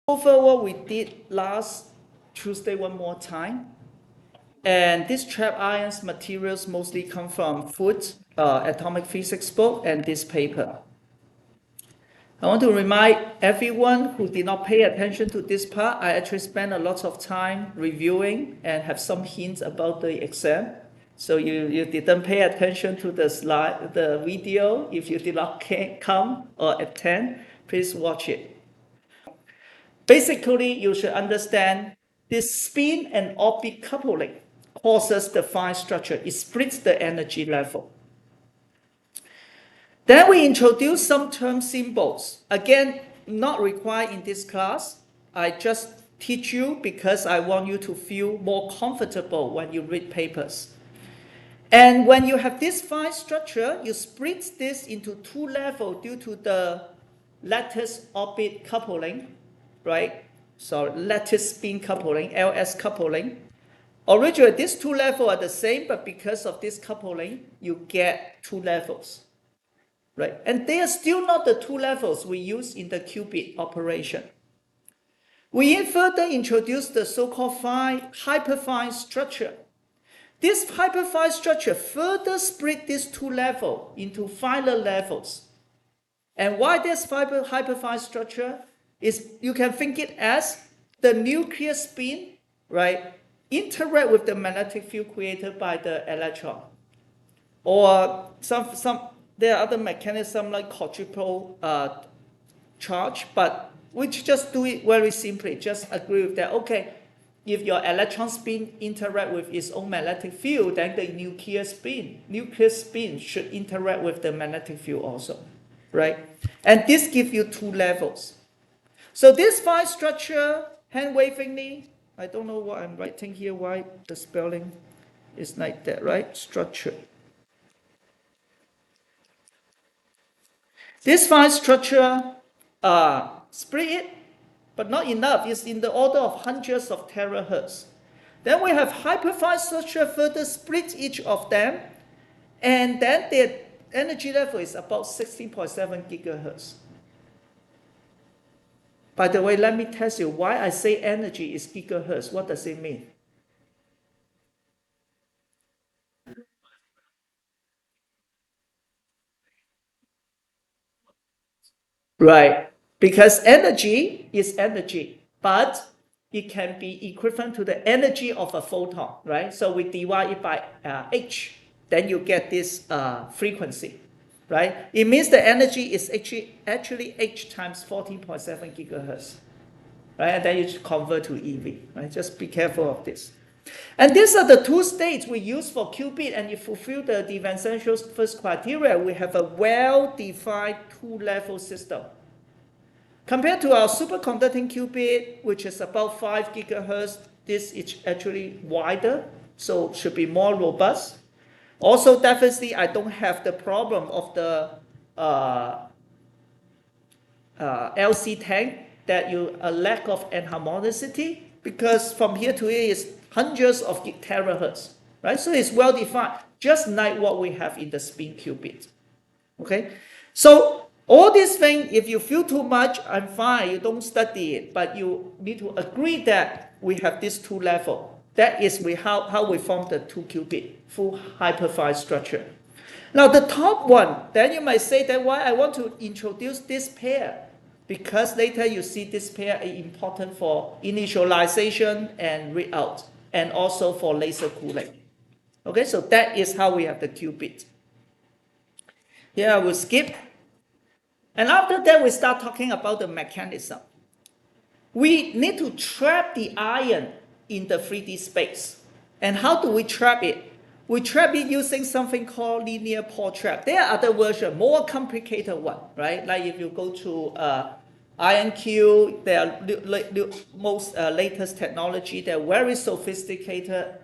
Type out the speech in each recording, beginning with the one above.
over what we did last Tuesday one more time. And these trapped ions materials mostly come from Foot Atomic Physics book and this paper. I want to remind everyone who did not pay attention to this part, I actually spent a lot of time reviewing and have some hints about the exam. So you didn't pay attention to the slide, the video. If you did not come or attend, please watch it. Basically, you should understand this spin and orbit coupling causes the fine structure. It splits the energy level. Then we introduce some term symbols. Again, not required in this class. I just teach you because I want you to feel more comfortable when you read papers. And when you have this fine structure, you split this into two levels due to the lattice orbit coupling, right? So lattice spin coupling, LS coupling. Originally, these two levels are the same, but because of this coupling, you get two levels, right? And they are still not the two levels we use in the qubit operation. We further introduce the so-called hyperfine structure. This hyperfine structure further split these two levels into finer levels. And why this hyperfine structure is, you can think it as the nuclear spin, right, interact with the magnetic field created by the electron. Or there are other mechanisms like quadruple charge, but we just do it very simply. Just agree with that. Okay, if your electron spin interact with its own magnetic field, then the nuclear spin should interact with the magnetic field also, right? And this gives you two levels. So this fine structure, hand wavingly, I don't know what I'm writing here, why the spelling is like that, right? Structure. This fine structure, split it, but not enough. It's in the order of hundreds of terahertz. Then we have hyperfine structure further split each of them, and then their energy level is about 16.7 gigahertz. By the way, let me test you why I say energy is gigahertz. What does it mean? Right, because energy is energy, but it can be equivalent to the energy of a photon, right? So we divide it by h, then you get this frequency, right? It means the energy is actually h times 14.7 gigahertz, right? And then you convert to EV, right? Just be careful of this. And these are the two states we use for qubit, and you fulfill the de Vincenzo's first criteria, we have a well-defined two-level system. Compared to our superconducting qubit, which is about 5 gigahertz, this is actually wider, so should be more robust. Also, definitely, I don't have the problem of the LC tank, that a lack of enharmonicity, because from here to here is hundreds of terahertz, right? So it's well defined, just like what we have in the spin qubit. Okay, so all these things, if you feel too much, I'm fine, you don't study it, but you need to agree that we have this two level. That is how we form the two qubit, full hyperfine structure. Now the top one, then you might say that why I want to introduce this pair, because later you see this pair is important for initialization and readout, and also for laser cooling. Okay, so that is how we have the qubit. Here I will skip. And after that, we start talking about the mechanism. We need to trap the ion in the 3D space. And how do we trap it? We trap it using something called linear Paul trap. There are other versions, more complicated one, right? Like if you go to IonQ, they are most latest technology. They're very sophisticated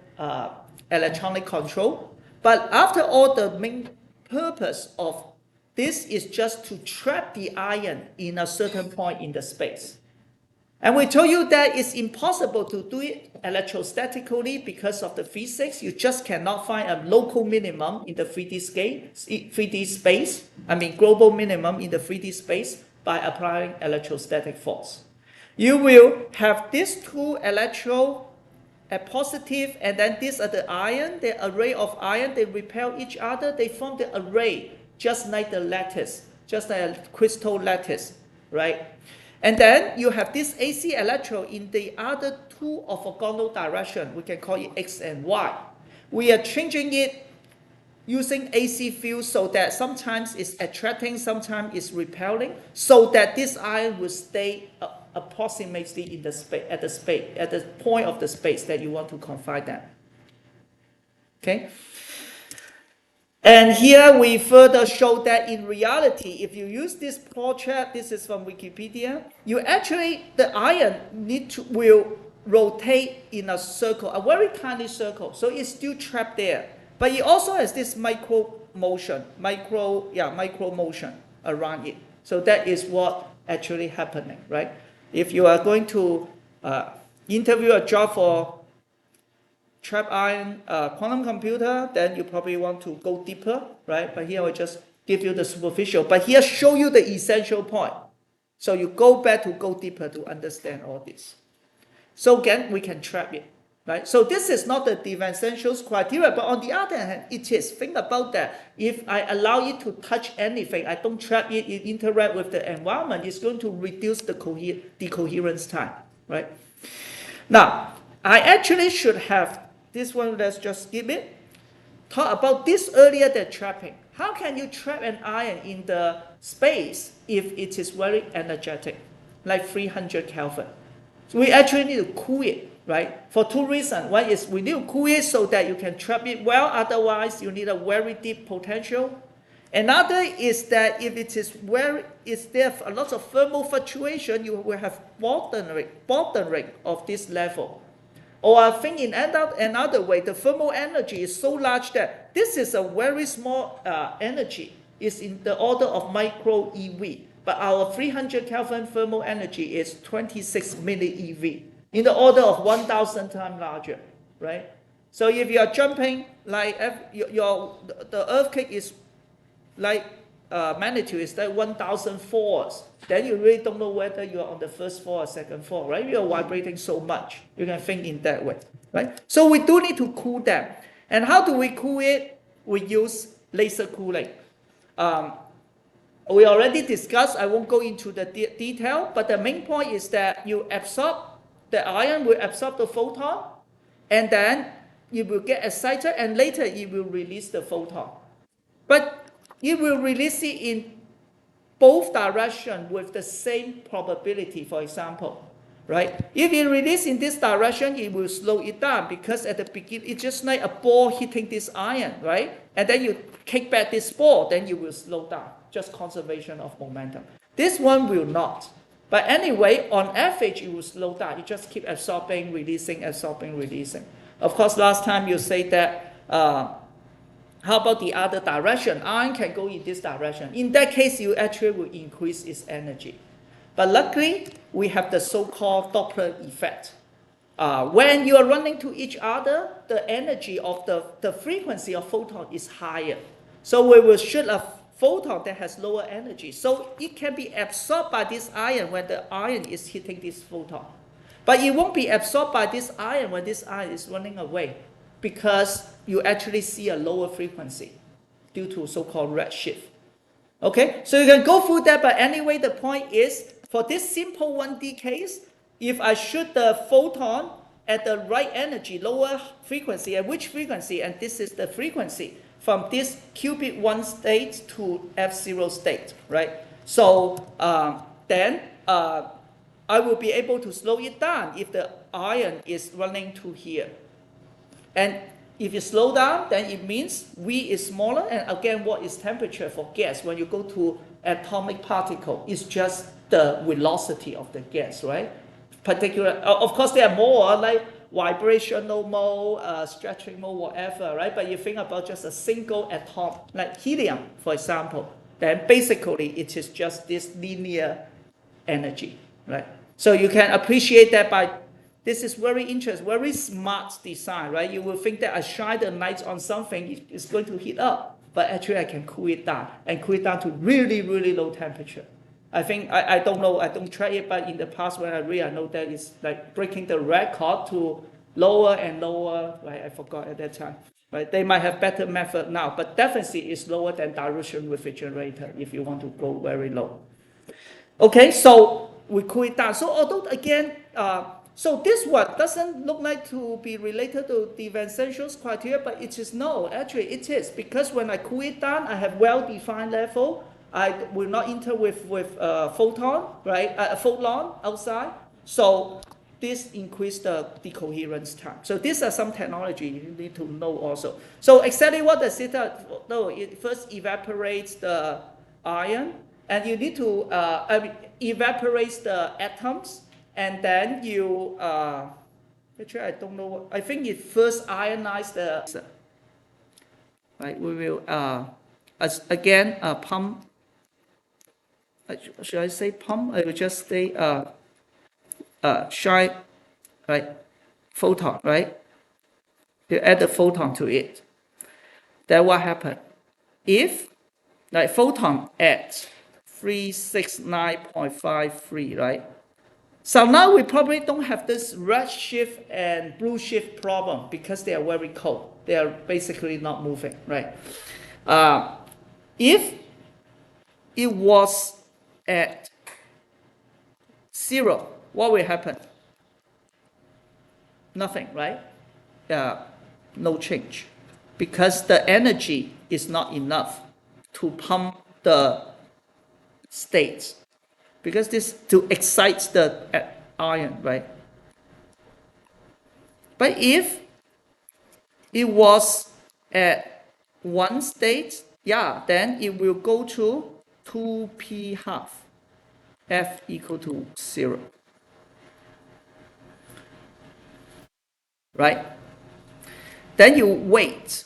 electronic control. But after all, the main purpose of this is just to trap the ion in a certain point in the space. And we told you that it's impossible to do it electrostatically because of the physics. You just cannot find a local minimum in the 3D space, I mean global minimum in the 3D space by applying electrostatic force. You will have these two electrodes at positive, and then these are the ion, the array of ion, they repel each other, they form the array, just like the lattice, just like a crystal lattice, right? And then you have this AC electrode in the other two orthogonal direction. We can call it X and Y. We are changing it using AC field so that sometimes it's attracting, sometimes it's repelling, so that this ion will stay approximately in the space, at the point of the space that you want to confine them. Okay? And here we further show that in reality, if you use this portrait, this is from Wikipedia, you actually, the ion will rotate in a circle, a very tiny circle, so it's still trapped there. But it also has this micro motion around it. So that is what actually happening, right? If you are going to interview a job for trap ion quantum computer, then you probably want to go deeper, right? But here I will just give you the superficial. But here show you the essential point. So you go deeper to understand all this. So again, we can trap it, right? So this is not the D'Avenzacio's criteria, but on the other hand, it is. Think about that. If I allow it to touch anything, I don't trap it, it interact with the environment, it's going to reduce the decoherence time, right? Now, I actually should have this one, let's just skip it. Talk about this earlier than trapping. How can you trap an ion in the space if it is very energetic, like 300 Kelvin? So we actually need to cool it, right? For two reasons. One is we need to cool it so that you can trap it well, otherwise you need a very deep potential. Another is that if it is there a lot of thermal fluctuation, you will have bordering of this level. Or I think in another way, the thermal energy is so large that this is a very small energy. It's in the order of micro EV. But our 300 Kelvin thermal energy is 26 milli EV, in the order of 1,000 times larger, right? So if you are jumping, like the earthquake is like magnitude is like 1,000 floors, then you really don't know whether you are on the first floor or second floor, right? You are vibrating so much. You can think in that way, right? So we do need to cool them. And how do we cool it? We use laser cooling. We already discussed, I won't go into the detail, but the main point is that you absorb, the ion will absorb the photon, and then it will get excited, and later it will release the photon. But it will release it in both directions with the same probability, for example, right? If you release in this direction, it will slow it down because at the beginning, it's just like a ball hitting this ion, right? And then you kick back this ball, then you will slow down, just conservation of momentum. This one will not. But anyway, on average, it will slow down. You just keep absorbing, releasing, absorbing, releasing. Of course, last time you say that, how about the other direction? Ion can go in this direction. In that case, you actually will increase its energy. But luckily, we have the so-called Doppler effect. When you are running to each other, the energy of the frequency of photon is higher. So we will shoot a photon that has lower energy. So it can be absorbed by this ion when the ion is hitting this photon. But it won't be absorbed by this ion when this ion is running away, because you actually see a lower frequency due to so-called redshift. Okay, so you can go through that, but anyway, the point is, for this simple 1D case, if I shoot the photon at the right energy, lower frequency, at which frequency, and this is the frequency, from this qubit 1 state to F0 state, right? So then I will be able to slow it down if the ion is running to here. And if you slow down, then it means V is smaller. And again, what is temperature for gas? When you go to atomic particle, it's just the velocity of the gas, right? Of course, there are more like vibrational mode, stretching mode, whatever, right? But you think about just a single atom, like helium, for example, then basically it is just this linear energy, right? So you can appreciate that by, this is very interesting, very smart design, right? You will think that I shine the light on something, it's going to heat up, but actually I can cool it down, and cool it down to really, really low temperature. I think, I don't know, I don't track it, but in the past when I read, I know that it's like breaking the record to lower and lower, right? I forgot at that time. Right? They might have better method now, but definitely it's lower than dilution refrigerator if you want to go very low. Okay, so we cool it down. So although again, so this one doesn't look like to be related to the Van Essentials criteria, but it is no, actually it is, because when I cool it down, I have well-defined level. I will not enter with photon, right? A photon outside. So this increase the decoherence time. So these are some technology you need to know also. So exactly what the theta, no, it first evaporates the ion, and you need to evaporate the atoms, and then you, actually I don't know, what, I think it first ionize the, right, we will, again, pump, should I say pump? I will just say, shine, right, photon, right? You add the photon to it. Then what happened? If, like, photon at 369.53, right? So now we probably don't have this red shift and blue shift problem because they are very cold. They are basically not moving, right? If it was at 0, what will happen? Nothing, right? No change, because the energy is not enough to pump the states, because this to excite the ion, right? But if it was at 1 state, yeah, then it will go to 2p half, F equal to 0. Right? Then you wait.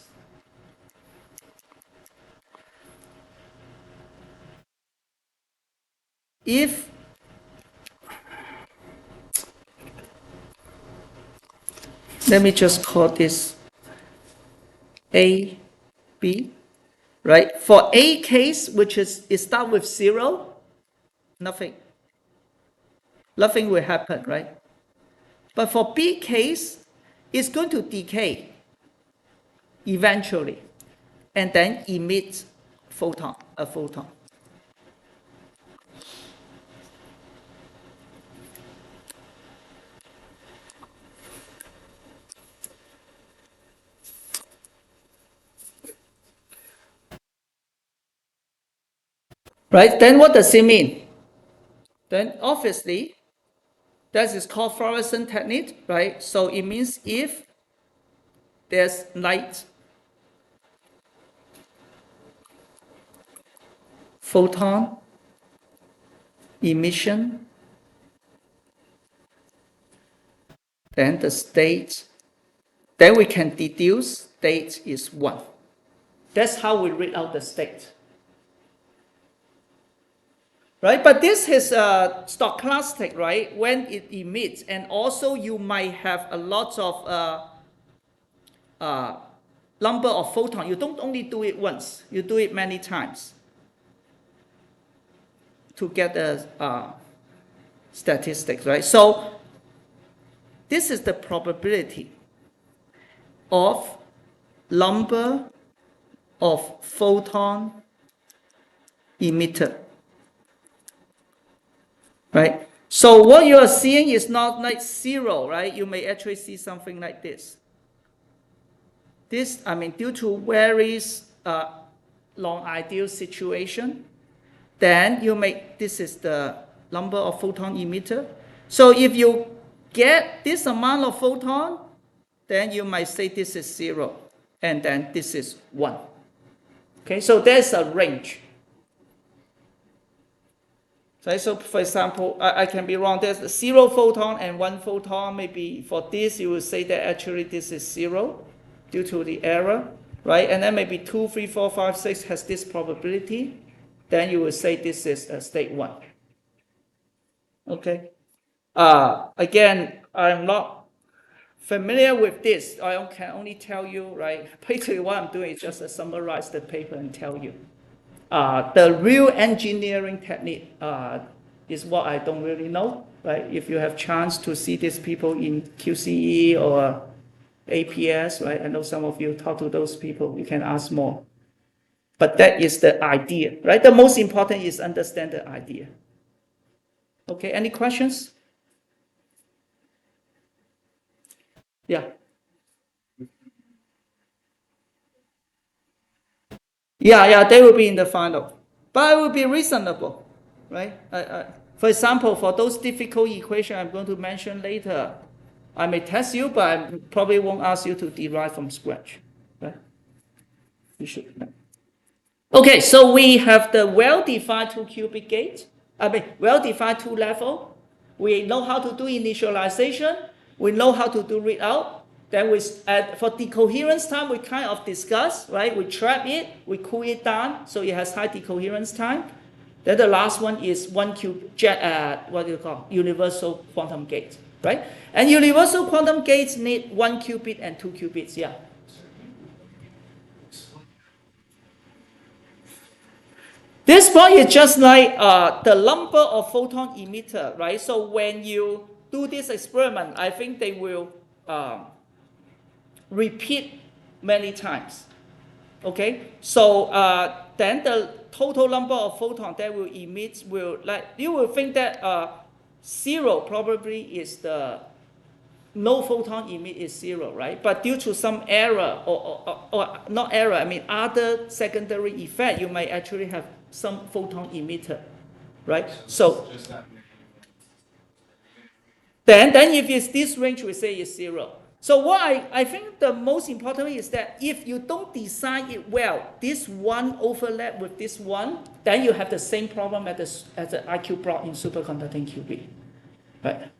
If let me just call this A, B, right? For A case, which is it start with 0, nothing will happen, right? But for B case, it's going to decay eventually, and then emit a photon. Right? Then what does it mean? Then obviously, that is called fluorescent technique, right? So it means if there's light, photon emission, then the state, then we can deduce state is 1. That's how we read out the state. Right, but this is stochastic, right? When it emits, and also you might have a lot of number of photons. You don't only do it once; you do it many times to get the statistics, right? So this is the probability of number of photon emitter. Right? So what you are seeing is not like 0, right? You may actually see something like this. This, I mean, due to various non-ideal situation, then you make, this is the number of photon emitter. So if you get this amount of photon, then you might say this is 0, and then this is 1. Okay, so there's a range. So for example, I can be wrong. There's 0 photon and 1 photon. Maybe for this, you will say that actually this is 0 due to the error, right? And then maybe 2, 3, 4, 5, 6 has this probability. Then you will say this is state 1. Okay. Again, I'm not familiar with this. I can only tell you, right? Basically, what I'm doing is just summarize the paper and tell you. The real engineering technique is what I don't really know, right? If you have chance to see these people in QCE or APS, right? I know some of you talk to those people, you can ask more. But that is the idea, right? The most important is understand the idea. Okay, any questions? Yeah. Yeah, they will be in the final. But it will be reasonable, right? For example, for those difficult equations I'm going to mention later, I may test you, but I probably won't ask you to derive from scratch, right? You should. Okay, so we have the well-defined two-qubit gate. Well-defined two-level. We know how to do initialization. We know how to do readout. Then for decoherence time, we kind of discuss, right? We trap it, we cool it down, so it has high decoherence time. Then the last one is what do you call universal quantum gate, right? And universal quantum gates need 1 qubit and 2 qubits. Yeah. This point is just like the number of photon emitter, right? So when you do this experiment, I think they will repeat many times. Okay, so then the total number of photons that will emit will, like, you will think that 0 probably is the no photon emit is 0, right? But due to some error or not error, I mean other secondary effect, you might actually have some photon emitter, right? So then if it's this range, we say it's 0. So what I think the most important is that if you don't design it well, this one overlap with this one, then you have the same problem as the IQ block in superconducting qubit, right?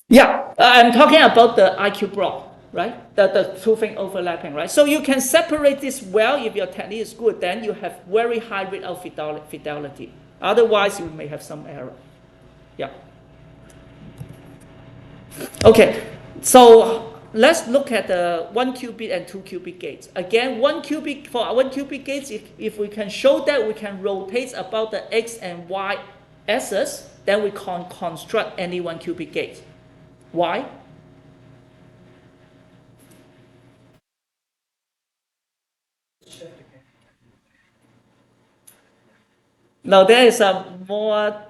Yeah, I'm talking about the IQ block, right? The two things overlapping, right? So you can separate this well if your technique is good, then you have very high readout fidelity. Otherwise, you may have some error. Yeah. Okay, so let's look at the 1 qubit and 2 qubit gates. Again, 1 qubit, for 1 qubit gates, if we can show that we can rotate about the x and y axis, then we can construct any 1 qubit gate. Why? Now there is a more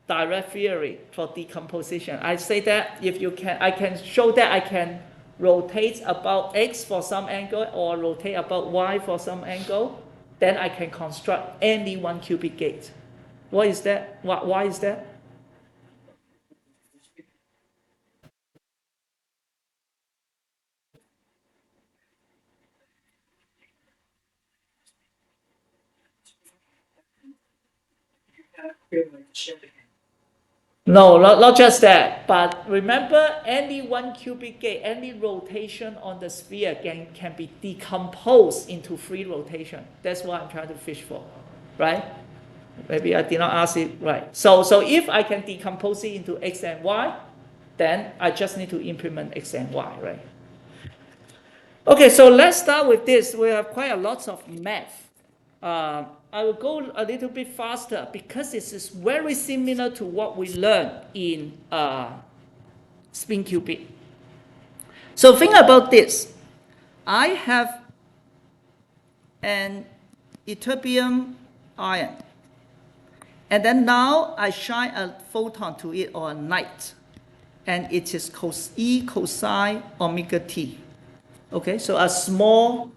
direct theory for decomposition. I say that if you can, I can show that I can rotate about x for some angle or rotate about y for some angle, then I can construct any 1 qubit gate. What is that? Why is that? No, not just that. But remember, any 1 qubit gate, any rotation on the sphere can be decomposed into free rotation. That's what I'm trying to fish for, right? Maybe I did not ask it right. So if I can decompose it into x and y, then I just need to implement x and y, right? Okay, so let's start with this. We have quite a lot of math. I will go a little bit faster because this is very similar to what we learned in spin qubit. So think about this. I have an ytterbium ion, and then now I shine a photon to it or a light, and it is E cosine omega t. Okay, so a small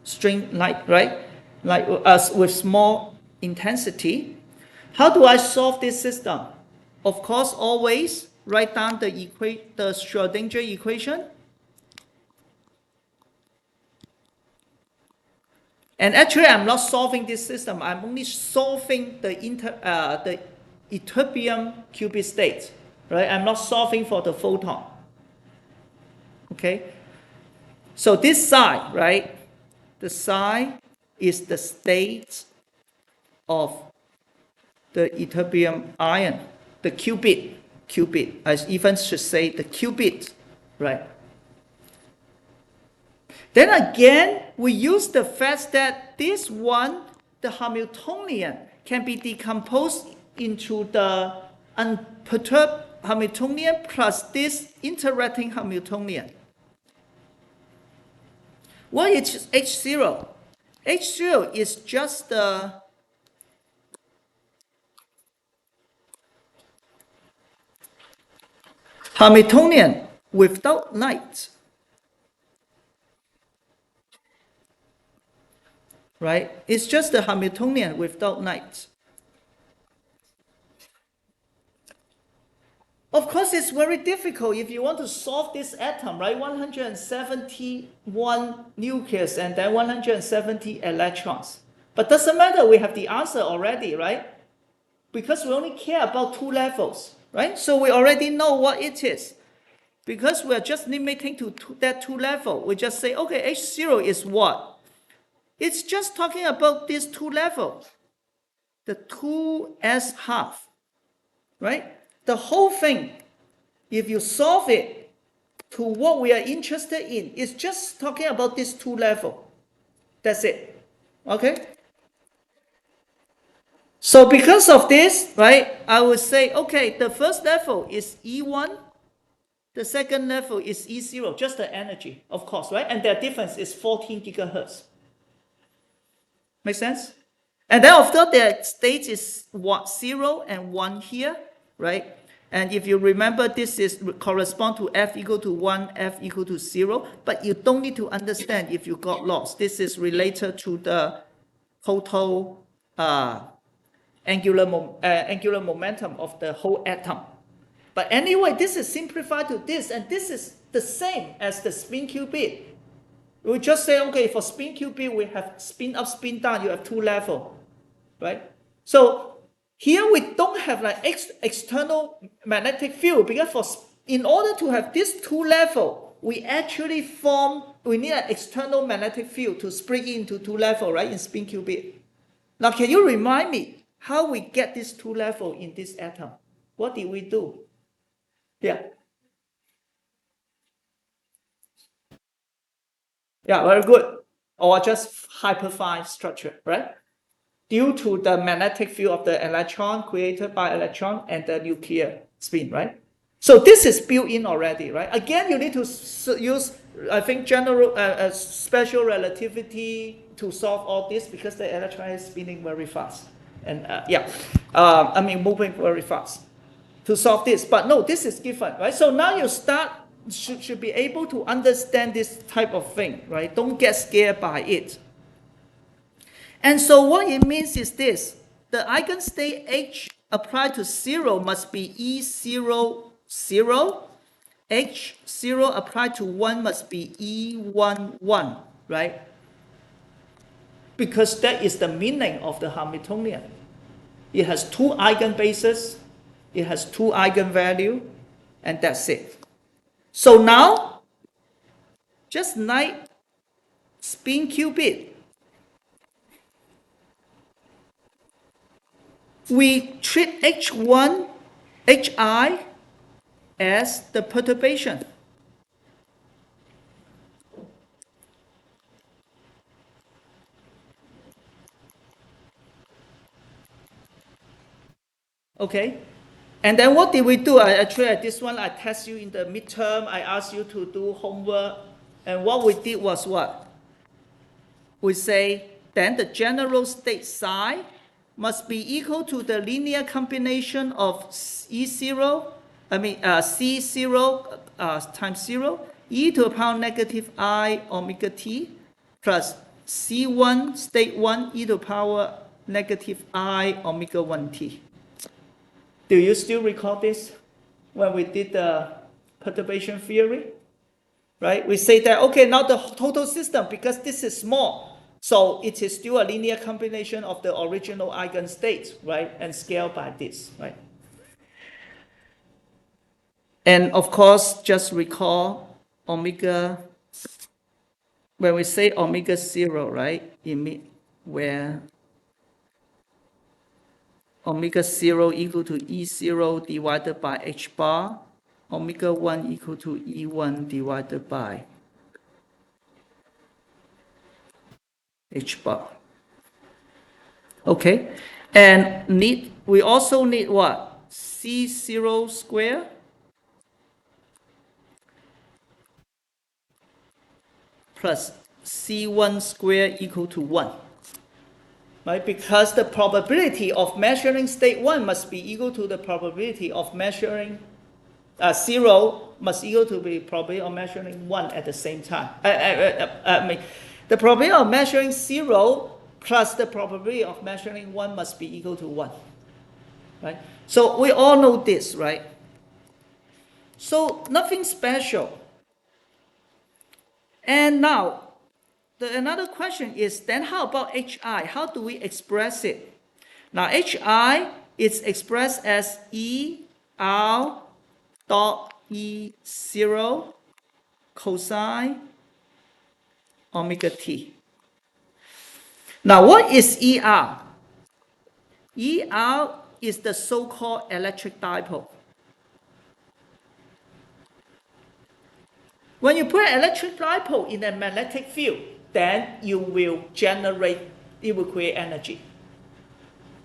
string light, right? Like with small intensity. How do I solve this system? Of course, always write down the Schrödinger equation. And actually, I'm not solving this system. I'm only solving the ytterbium qubit state, right? I'm not solving for the photon. Okay. So this side, right? The side is the state of the ytterbium ion, the qubit, qubit. I even should say the qubit, right? Then again, we use the fact that this one, the Hamiltonian, can be decomposed into the unperturbed Hamiltonian plus this interacting Hamiltonian. What is H0? H0 is just the Hamiltonian without light. Right? It's just the Hamiltonian without light. Of course, it's very difficult if you want to solve this atom, right? 171 nucleus and then 170 electrons. But doesn't matter, we have the answer already, right? Because we only care about two levels, right? So we already know what it is. Because we're just limiting to that two level, we just say, okay, H0 is what? It's just talking about these two levels, the 2s half, right? The whole thing, if you solve it to what we are interested in, is just talking about this two level. That's it. Okay? So because of this, right, I would say, okay, the first level is E1, the second level is E0, just the energy, of course, right? And their difference is 14 gigahertz. Make sense? And then after their state is what, 0 and 1 here, right? And if you remember, this is correspond to F equal to 1, F equal to 0, but you don't need to understand if you got lost. This is related to the total angular momentum of the whole atom. But anyway, this is simplified to this, and this is the same as the spin qubit. We just say, okay, for spin qubit, we have spin up, spin down, you have two levels, right? So here we don't have like external magnetic field, because in order to have this two level, we need an external magnetic field to split into two level, right, in spin qubit. Now, can you remind me how we get this two level in this atom? What did we do? Yeah. Yeah, very good. Or just hyperfine structure, right? Due to the magnetic field of the electron created by electron and the nuclear spin, right? So this is built in already, right? Again, you need to use, I think, special relativity to solve all this, because the electron is spinning very fast. And moving very fast to solve this. But no, this is given, right? So now you should be able to understand this type of thing, right? Don't get scared by it. And so what it means is this: the eigenstate H applied to 0 must be E0, 0. H0 applied to 1 must be E1, 1, right? Because that is the meaning of the Hamiltonian. It has two eigenbases, it has two eigenvalues, and that's it. So now, just like spin qubit, we treat H1, Hi as the perturbation. Okay? And then what did we do? Actually, at this one, I test you in the midterm. I asked you to do homework. And what we did was what? We say, then the general state psi must be equal to the linear combination of C0 times 0, e to the power negative I omega t, plus C1 state 1 e to the power negative I omega 1t. Do you still recall this when we did the perturbation theory? Right? We say that, okay, now the total system, because this is small, so it is still a linear combination of the original eigenstates, right? And scaled by this, right? And of course, just recall omega, when we say omega 0, right? Where omega 0 equal to E0 divided by H bar, omega 1 equal to E1 divided by H bar. Okay, and we also need what? C0 square plus C1 square equal to 1. Right? Because the probability of measuring state 1 must be equal to the probability of measuring 0 must equal to the probability of measuring 1 at the same time. I mean, the probability of measuring 0 plus the probability of measuring 1 must be equal to 1. Right? So we all know this, right? So nothing special. And now, another question is, then how about HI? How do we express it? Now, HI is expressed as E R dot E0 cosine omega t. Now, what is ER? ER is the so-called electric dipole. When you put an electric dipole in a magnetic field, then it will create energy.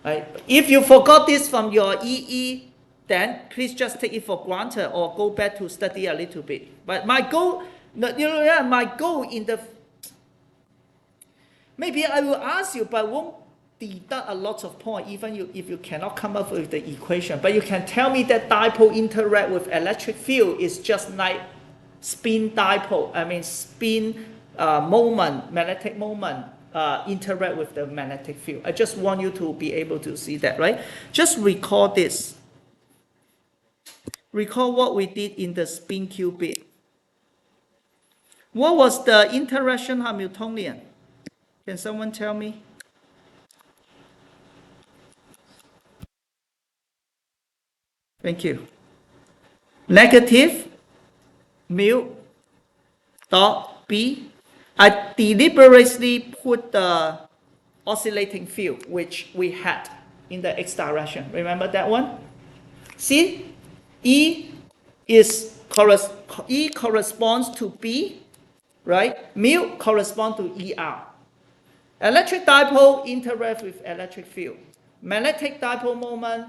Right? If you forgot this from your EE, then please just take it for granted or go back to study a little bit. But my goal in the, maybe I will ask you, but won't deduct a lot of points even if you cannot come up with the equation. But you can tell me that dipole interact with electric field is just like spin dipole, spin moment, magnetic moment interact with the magnetic field. I just want you to be able to see that, right? Just recall this. Recall what we did in the spin qubit. What was the interaction Hamiltonian? Can someone tell me? Thank you. Negative mu dot B. I deliberately put the oscillating field which we had in the x direction. Remember that one? See, E corresponds to B, right? Mu corresponds to ER. Electric dipole interact with electric field. Magnetic dipole moment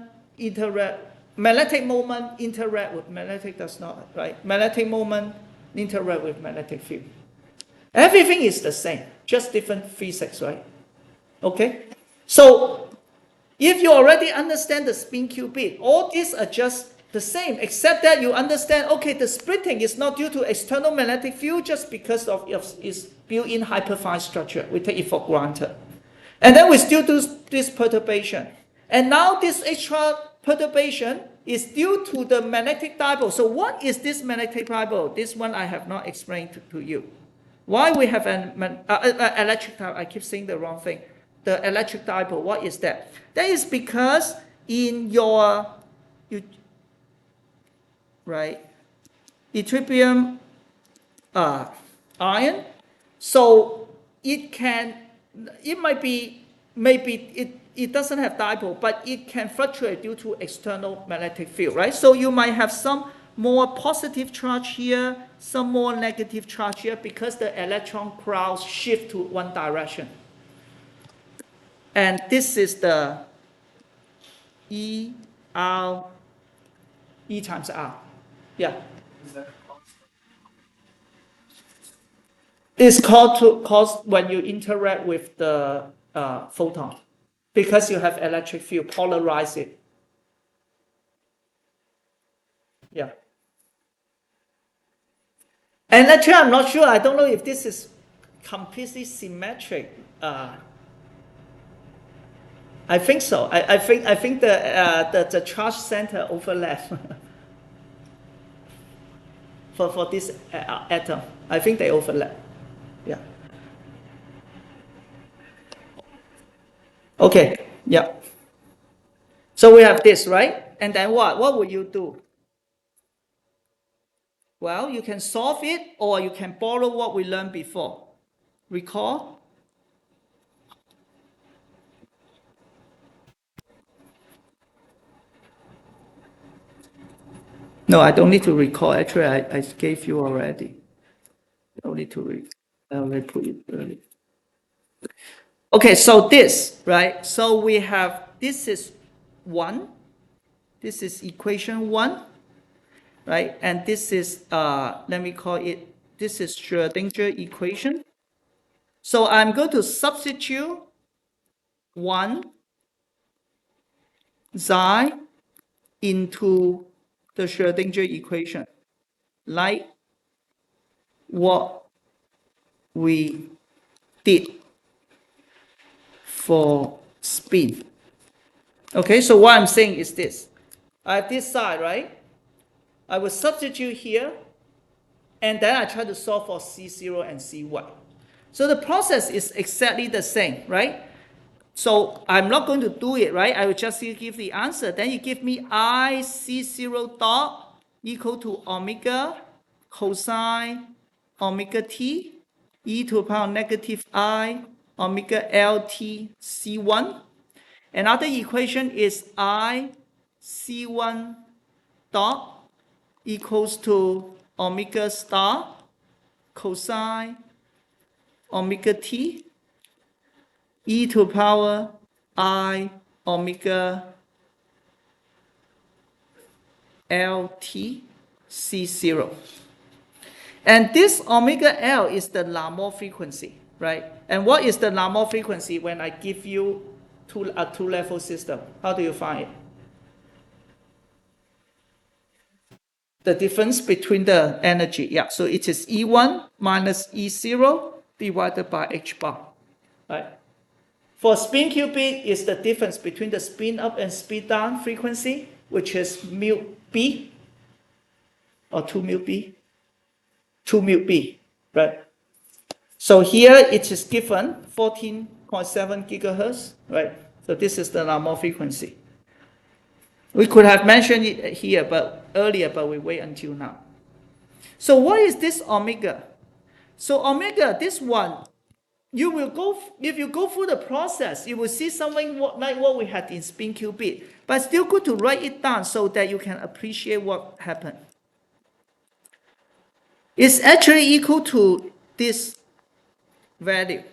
magnetic moment interact with magnetic does not, right? Magnetic moment interact with magnetic field. Everything is the same, just different physics, right? Okay? So, if you already understand the spin qubit, all these are just the same, except that you understand, okay, the splitting is not due to external magnetic field just because of its built-in hyperfine structure. We take it for granted. And then we still do this perturbation. And now this extra perturbation is due to the magnetic dipole. So what is this magnetic dipole? This one I have not explained to you. Why we have an electric dipole? I keep saying the wrong thing. The electric dipole, what is that? That is because in your yttrium ion, so it doesn't have dipole, but it can fluctuate due to external magnetic field, right? So you might have some more positive charge here, some more negative charge here, because the electron clouds shift to one direction. And this is the E times R. Yeah. It's called when you interact with the photon, because you have electric field, polarize it. Yeah. And actually, I'm not sure. I don't know if this is completely symmetric. I think so. I think the charge center overlap for this atom. I think they overlap. Yeah. Okay. Yeah. So we have this, right? And then what? What would you do? Well, you can solve it, or you can borrow what we learned before. Recall? No, I don't need to recall. Actually, I gave you already. I don't need to I already put it earlier. Okay, so this, right? So we have, this is 1. This is equation 1, right? And this is, let me call it, this is Schrödinger equation. So I'm going to substitute 1 xi into the Schrödinger equation, like what we did for spin. Okay, so what I'm saying is this. I have this side, right? I will substitute here, and then I try to solve for C0 and Cy. So the process is exactly the same, right? So I'm not going to do it, right? I will just give the answer. Then you give me I C0 dot equal to omega cosine omega t e to the power negative I omega LT C1. Another equation is I C1 dot equals to omega star cosine omega t e to the power I omega LT C0. And this omega L is the Larmor frequency, right? And what is the Larmor frequency when I give you a two-level system? How do you find it? The difference between the energy, yeah. So it is E1 minus E0 divided by H bar, right? For spin qubit, is the difference between the spin up and spin down frequency, which is mu b, or 2 mu b, 2 mu b, right? So here it is given 14.7 gigahertz, right? So this is the Larmor frequency. We could have mentioned it here, earlier, but we wait until now. So what is this omega? So omega, this one, you will go, if you go through the process, you will see something like what we had in spin qubit. But it's still good to write it down so that you can appreciate what happened. It's actually equal to this value.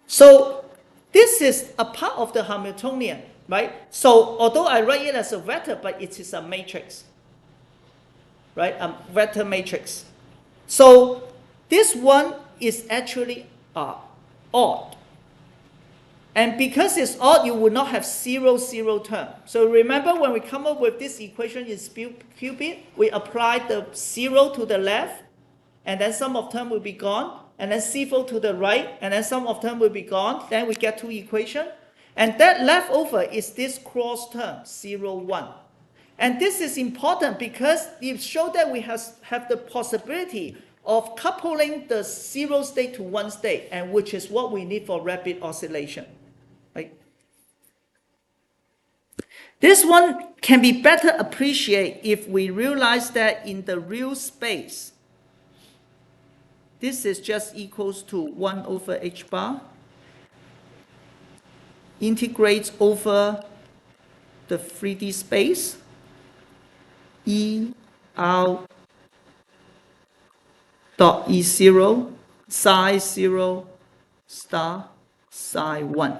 So this is a part of the Hamiltonian, right? So although I write it as a vector, but it is a matrix, right? A vector matrix. So this one is actually odd. And because it's odd, you will not have 0, 0 term. So remember when we come up with this equation in spin qubit, we apply the 0 to the left, and then sum of term will be gone, and then C4 to the right, and then sum of term will be gone. Then we get two equations. And that left over is this cross term, 0, 1. And this is important because it shows that we have the possibility of coupling the 0 state to 1 state, and which is what we need for rapid oscillation. Right? This one can be better appreciated if we realize that in the real space, this is just equals to 1 over h bar, integrates over the 3D space, E out dot E0, psi 0 star psi 1.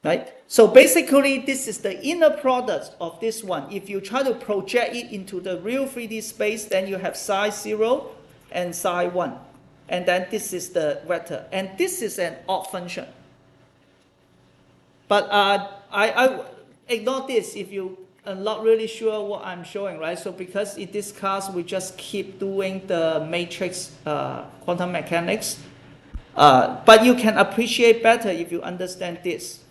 Right? So basically, this is the inner product of this one. If you try to project it into the real 3D space, then you have psi 0 and psi 1. And then this is the vector. And this is an odd function. But I ignore this if you are not really sure what I'm showing, right? So because in this class, we just keep doing the matrix quantum mechanics. But you can appreciate better if you understand this.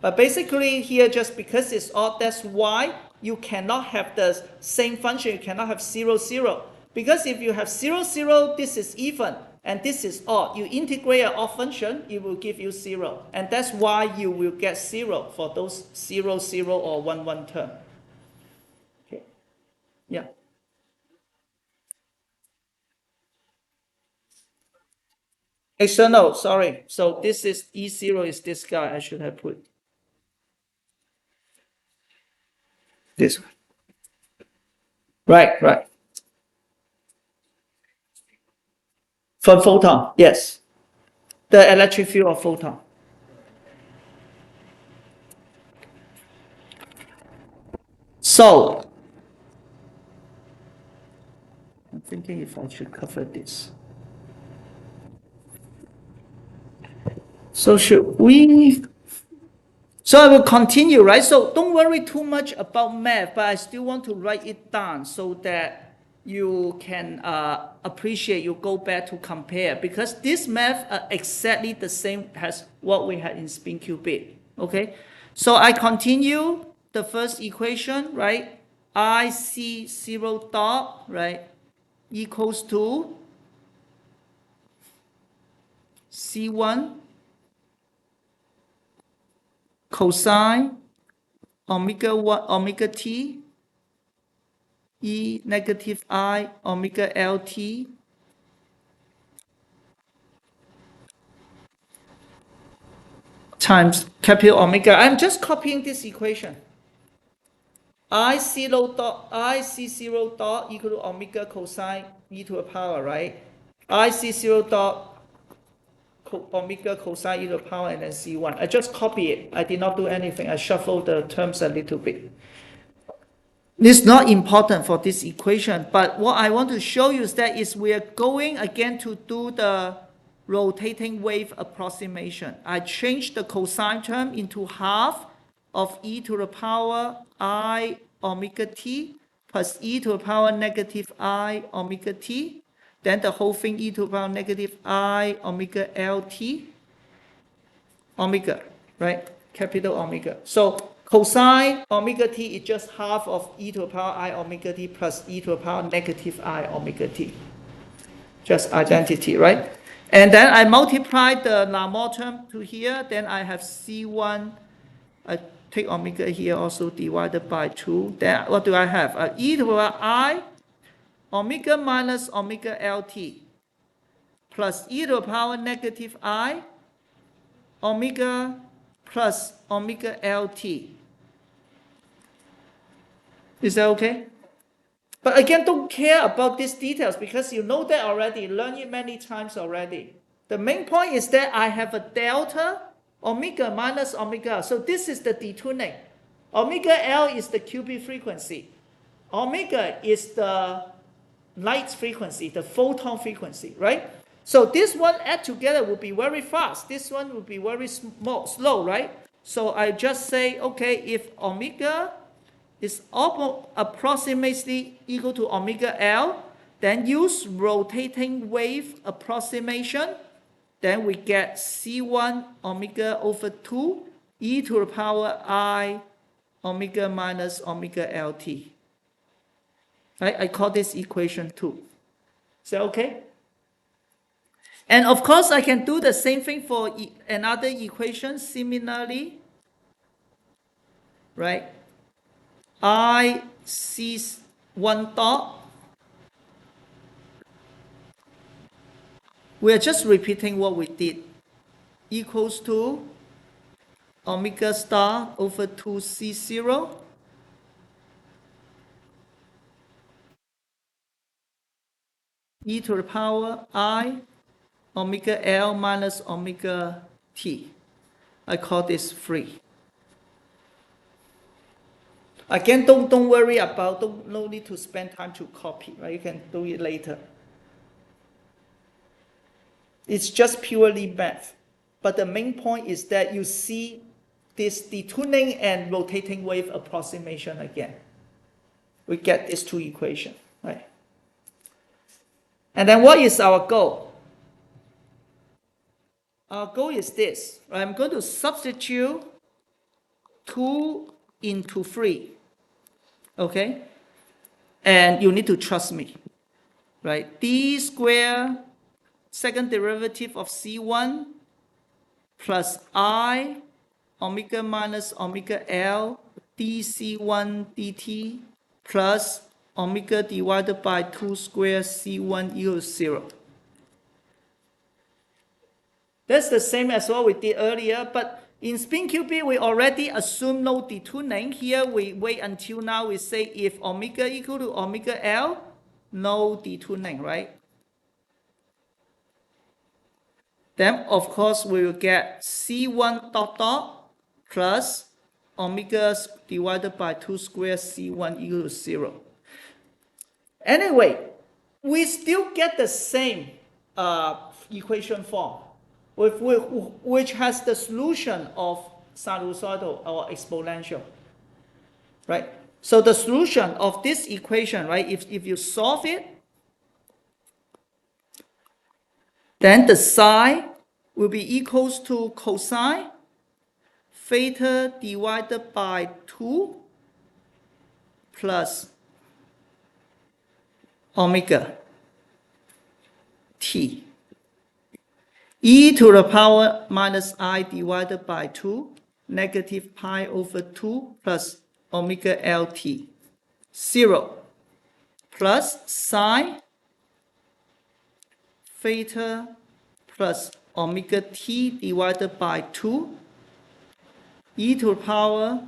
But basically here, just because it's odd, that's why you cannot have the same function. You cannot have 0, 0. Because if you have 0, 0, this is even, and this is odd. You integrate an odd function, it will give you 0. And that's why you will get 0 for those 0, 0 or 1, 1 term. Okay. Yeah. External, sorry. So this is E0 is this guy. I should have put this one. Right, right. For photon, yes. The electric field of photon. So, I'm thinking if I should cover this. So should we? So I will continue, right? So don't worry too much about math, but I still want to write it down so that you can appreciate, you go back to compare, because this math are exactly the same as what we had in spin qubit, okay? So I continue the first equation, right? IC0 dot, right, equals to C1 cosine omega 1 omega t E negative I omega LT times capital omega. I'm just copying this equation. I C0 dot equal to omega cosine e to the power, right? IC0 dot omega cosine e to the power and then C1. I just copy it. I did not do anything. I shuffled the terms a little bit. It's not important for this equation, but what I want to show you is that we are going again to do the rotating wave approximation. I changed the cosine term into half of e to the power I omega t plus e to the power negative I omega t. Then the whole thing e to the power negative I omega lt omega, right? Capital omega. So cosine omega t is just half of e to the power I omega t plus e to the power negative I omega t. Just identity, right? And then I multiply the Larmor term to here, then I have C1, I take omega here also divided by 2. Then what do I have? E to the power I omega minus omega lt plus e to the power negative I omega plus omega lt. Is that okay? But again, don't care about these details because you know that already, learned it many times already. The main point is that I have a delta omega minus omega. So this is the detuning. Omega L is the qubit frequency. Omega is the light frequency, the photon frequency, right? So this one add together will be very fast. This one will be very slow, right? So I just say, okay, if omega is approximately equal to omega L, then use rotating wave approximation. Then we get C1 omega over 2 e to the power I omega minus omega LT. Right? I call this equation 2. Is that okay? And of course, I can do the same thing for another equation similarly. Right? I C1 dot. We are just repeating what we did. Equals to omega star over 2C0 e to the power I omega L minus omega T. I call this 3. Again, don't worry about, no need to spend time to copy, right? You can do it later. It's just purely math. But the main point is that you see this detuning and rotating wave approximation again. We get these two equations, right? And then what is our goal? Our goal is this. I'm going to substitute 2 into 3. Okay? And you need to trust me. Right? D squared, second derivative of C1 plus I omega minus omega L dC1 dt plus omega divided by 2 squared C1 equals 0. That's the same as what we did earlier, but In spin qubit, we already assume no detuning. Here we wait until now. We say if omega equal to omega L, no detuning, right? Then of course we will get C1 dot dot plus omega divided by 2 squared C1 equal to 0. Anyway, we still get the same equation form, which has the solution of sinusoidal or exponential, right? So the solution of this equation, right, if you solve it, then the psi will be equals to cosine theta divided by 2 plus omega t e to the power minus I divided by 2 negative pi over 2 plus omega lt 0 plus sine theta plus omega t divided by 2 e to the power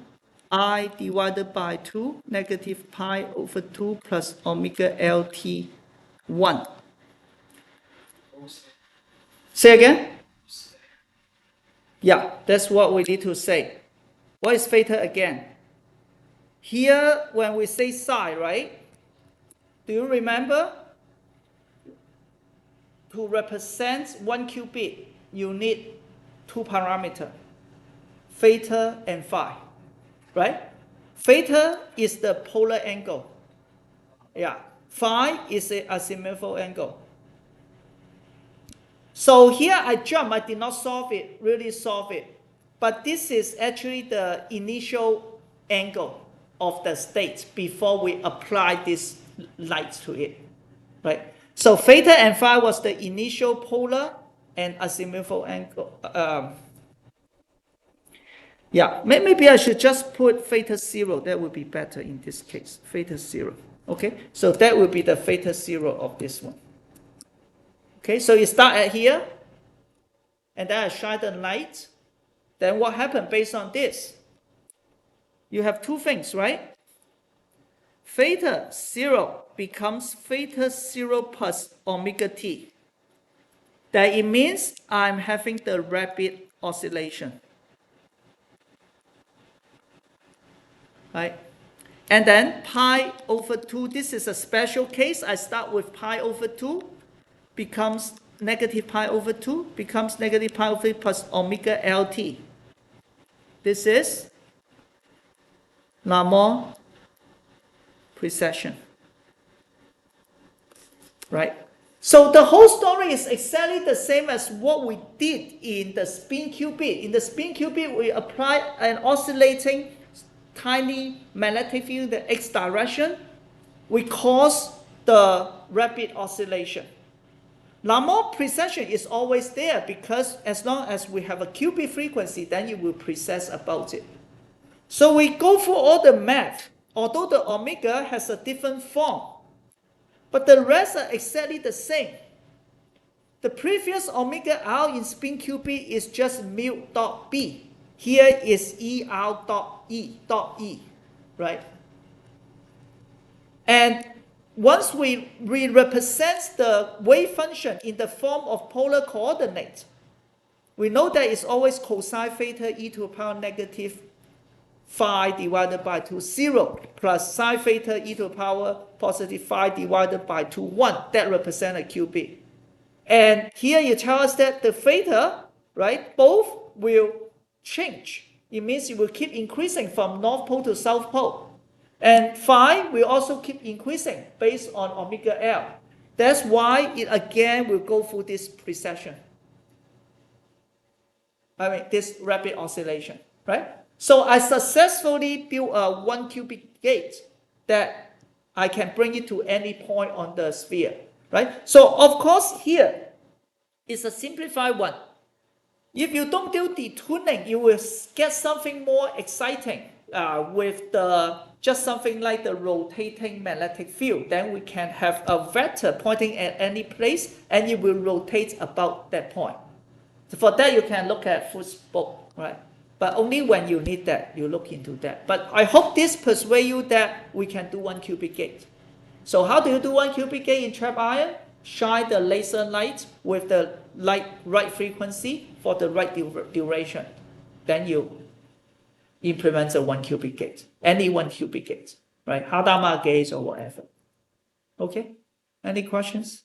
I divided by 2 negative pi over 2 plus omega lt 1. Say again? Yeah, that's what we need to say. What is theta again? Here, when we say psi, right? Do you remember? To represent 1 qubit, you need 2 parameters, theta and phi, right? Theta is the polar angle. Yeah, phi is the azimuthal angle. So here I jump, I did not really solve it. But this is actually the initial angle of the state before we apply this light to it, right? So theta and phi was the initial polar and azimuthal angle. Yeah, maybe I should just put theta 0. That would be better in this case. Theta 0. Okay, so that would be the theta 0 of this one. Okay, so you start at here, and then I shine the light. Then what happened based on this? You have two things, right? Theta 0 becomes theta 0 plus omega t. That it means I'm having the rapid oscillation. Right? And then pi over 2, this is a special case. I start with pi over 2, becomes negative pi over 2, becomes negative pi over 3 plus omega lt. This is Larmor precession. Right? So the whole story is exactly the same as what we did in the spin qubit. In the spin qubit, we applied an oscillating tiny magnetic field in the x direction. We cause the rapid oscillation. Larmor precession is always there because as long as we have a qubit frequency, then you will precess about it. So we go through all the math, although the omega has a different form, but the rest are exactly the same. The previous omega r in spin qubit is just mu dot b. Here is er dot e, right? And once we represent the wave function in the form of polar coordinate, we know that it's always cosine theta e to the power negative phi divided by 2, 0, plus sine theta e to the power positive phi divided by 2, 1. That represents a qubit. And here you tell us that the theta, right, both will change. It means it will keep increasing from north pole to south pole. And phi will also keep increasing based on omega L. That's why it again will go through this precession. This rapid oscillation, right? So I successfully built a 1 qubit gate that I can bring it to any point on the sphere, right? So of course here is a simplified one. If you don't do detuning, you will get something more exciting with just something like the rotating magnetic field. Then we can have a vector pointing at any place and it will rotate about that point. So for that, you can look at Fuchs' book, right? But only when you need that, you look into that. But I hope this persuades you that we can do 1 qubit gate. So how do you do 1 qubit gate in trap ion? Shine the laser light with the right frequency for the right duration. Then you implement the 1 qubit gate, any 1 qubit gate, right? Hadamard gates or whatever. Okay, any questions?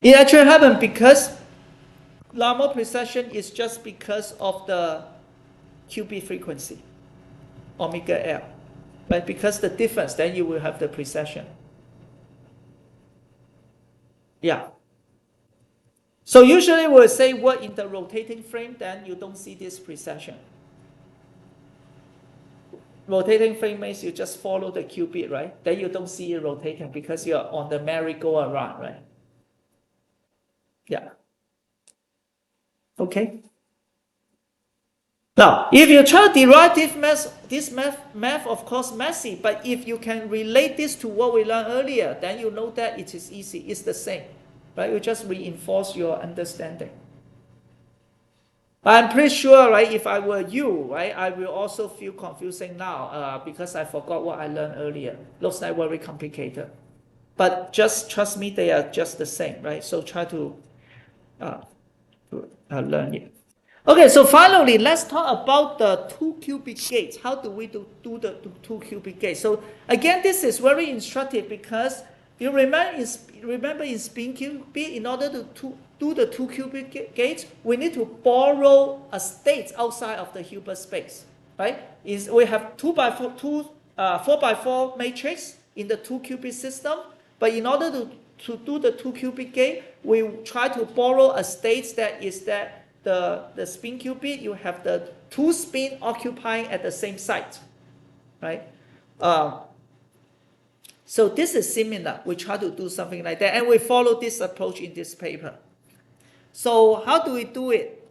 It actually happened because Larmor precession is just because of the qubit frequency, omega L, right? Because the difference, then you will have the precession. Yeah. So usually we'll say work in the rotating frame, then you don't see this precession. Rotating frame means you just follow the qubit, right? Then you don't see it rotating because you're on the merry-go-round, right? Yeah. Okay. Now, if you try to derive this math of course messy, but if you can relate this to what we learned earlier, then you know that it is easy, it's the same, right? You just reinforce your understanding. I'm pretty sure, right, if I were you, right, I will also feel confusing now because I forgot what I learned earlier. Looks like very complicated. But just trust me, they are just the same, right? So try to learn it. Okay, so finally, let's talk about the 2 qubit gates. How do we do the 2 qubit gates? So again, this is very instructive because you remember in spin qubit, in order to do the 2 qubit gates, we need to borrow a state outside of the Hilbert space, right? We have 4x4 matrix in the 2 qubit system, but in order to do the 2 qubit gate, we try to borrow a state that is that the spin qubit, you have the 2 spin occupying at the same site, right? So this is similar. We try to do something like that, and we follow this approach in this paper. So how do we do it?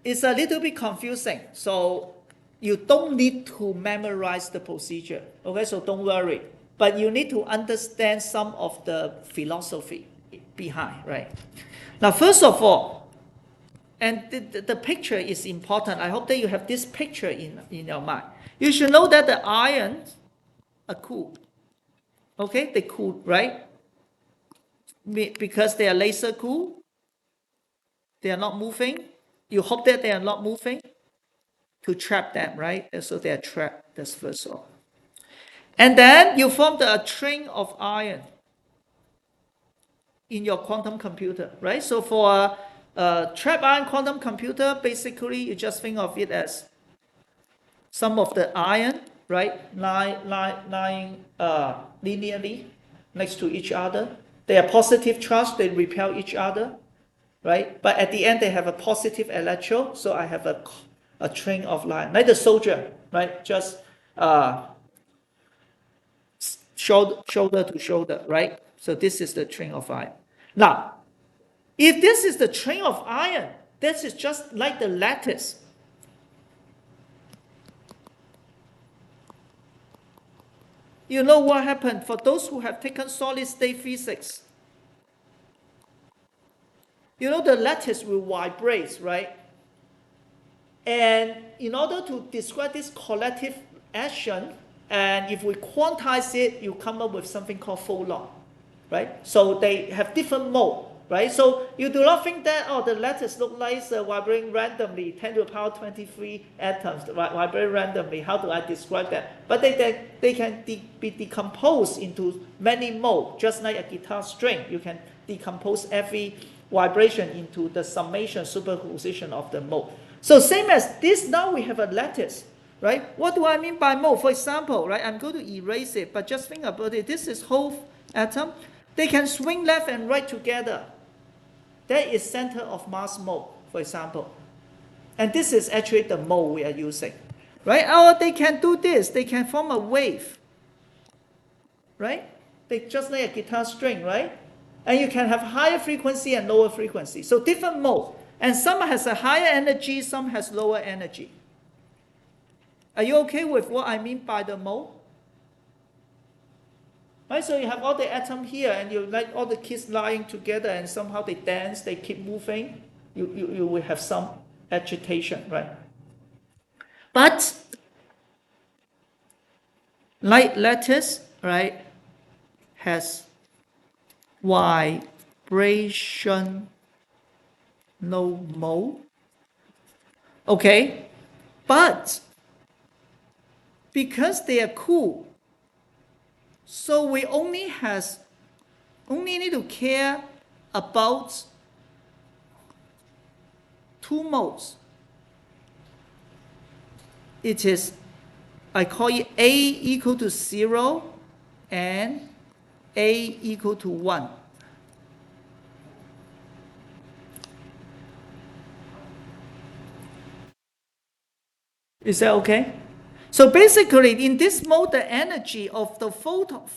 It's a little bit confusing. So you don't need to memorize the procedure, okay? So don't worry. But you need to understand some of the philosophy behind, right? Now, first of all, and the picture is important. I hope that you have this picture in your mind. You should know that the ions are cooled. Okay, they cool, right? Because they are laser cooled. They are not moving. You hope that they are not moving to trap them, right? So they are trapped. That's first of all. And then you form a string of ion in your quantum computer, right? So for a trap ion quantum computer, basically you just think of it as some of the ion, right, lying linearly next to each other. They are positive charge, they repel each other, right? But at the end they have a positive electron, so I have a string of line, like the soldier, right? Just shoulder to shoulder, right? So this is the string of iron. Now, if this is the string of iron, this is just like the lattice. You know what happened for those who have taken solid state physics? You know the lattice will vibrate, right? And in order to describe this collective action, and if we quantize it, you come up with something called photon, right? So they have different mode, right? So you do not think that, oh, the lattice look like vibrating randomly, 10 to the power 23 atoms, vibrate randomly. How do I describe that? But they can be decomposed into many modes, just like a guitar string. You can decompose every vibration into the summation, superposition of the mode. So same as this, now we have a lattice. Right? What do I mean by mode? For example, right, I'm going to erase it, but just think about it. This is whole atom. They can swing left and right together. That is center of mass mode, for example. And this is actually the mode we are using. Right? Or they can do this. They can form a wave. Right? They just like a guitar string, right? And you can have higher frequency and lower frequency. So different mode. And some has a higher energy, some has lower energy. Are you okay with what I mean by the mode? Right? So you have all the atom here, and you like all the kids lying together, and somehow they dance, they keep moving. You will have some agitation, right? But light lattice, right, has vibration no mode. Okay, but because they are cool, so we only need to care about two modes. It is, I call it A equal to 0 and A equal to 1. Is that okay? So basically, in this mode, the energy of the photon,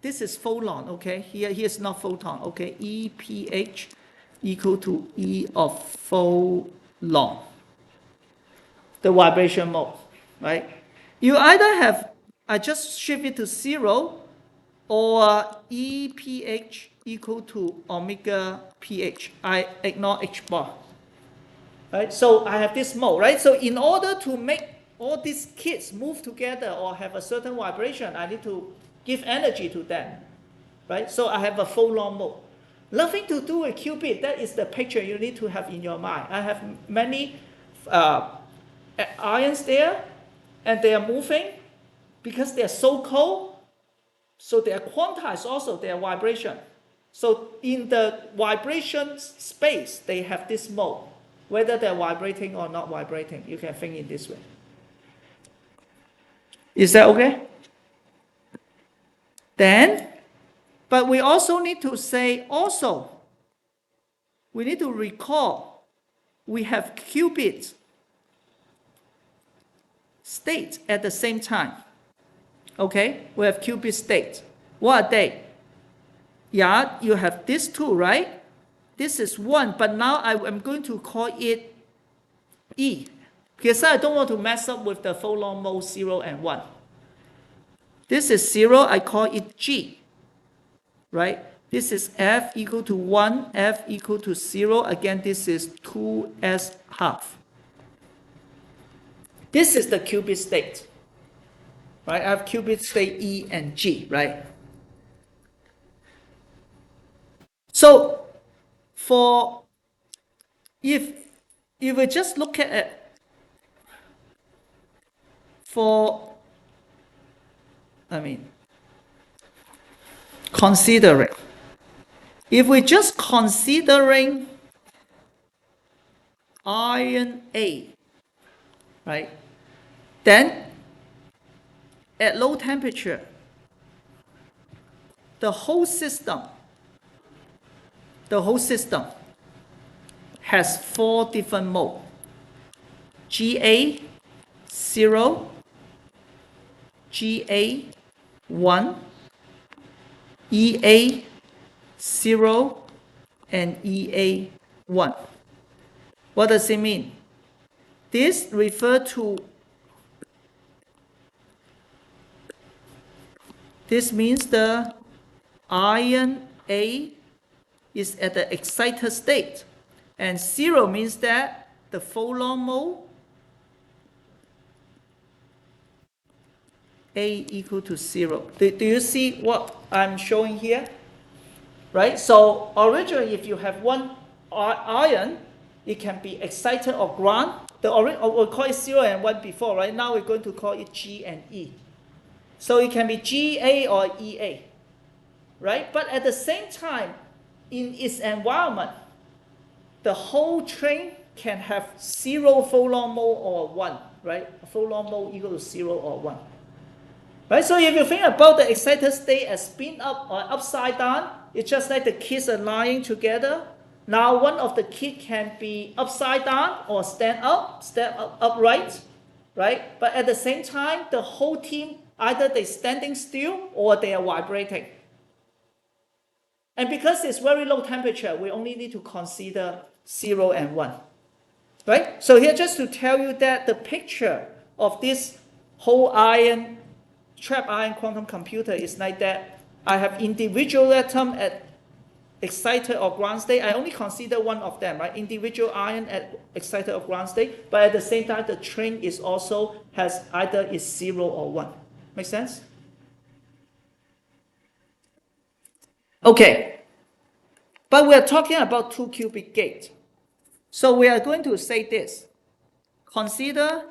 this is photon, okay? Here's not photon, okay? EPH equal to E of photon, the vibration mode, right? You either have, I just shift it to 0, or EPH equal to omega pH. I ignore H bar. Right? So I have this mode, right? So in order to make all these kids move together or have a certain vibration, I need to give energy to them, right? So I have a photon mode. Nothing to do with qubit. That is the picture you need to have in your mind. I have many ions there, and they are moving because they are so cold. So they are quantized also, their vibration. So in the vibration space, they have this mode. Whether they're vibrating or not vibrating, you can think in this way. Is that okay? Then, but we also need to say we need to recall, we have qubit state at the same time. Okay, we have qubit state. What are they? Yeah, you have these two, right? This is 1, but now I am going to call it E, because I don't want to mess up with the photon mode 0 and 1. This is 0, I call it G, right? This is F equal to 1, F equal to 0. Again, this is 2s half. This is the qubit state, right? I have qubit state E and G, right? So, if we just look at it, considering, if we just considering ion A, right, then at low temperature, the whole system has 4 different modes. GA 0, GA 1, EA 0, and EA 1. What does it mean? This refers to, this means the ion A is at the excited state, and 0 means that the photon mode A equal to 0. Do you see what I'm showing here? Right? So originally, if you have one ion, it can be excited or ground. We'll call it 0 and 1 before, right? Now we're going to call it G and E. So it can be GA or EA, right? But at the same time, in its environment, the whole train can have 0 photon mode or 1, right? A photon mode equal to 0 or 1. Right? So if you think about the excited state as spin up or upside down, it's just like the kids are lying together. Now one of the kids can be upside down or stand upright, right? But at the same time, the whole team, either they're standing still or they are vibrating. And because it's very low temperature, we only need to consider 0 and 1. Right? So here just to tell you that the picture of this whole trap ion quantum computer is like that. I have individual atom at excited or ground state. I only consider one of them, right? Individual ion at excited or ground state, but at the same time, the train is also has either is 0 or 1. Make sense? Okay. But we are talking about 2-qubit gate. So we are going to say this. Consider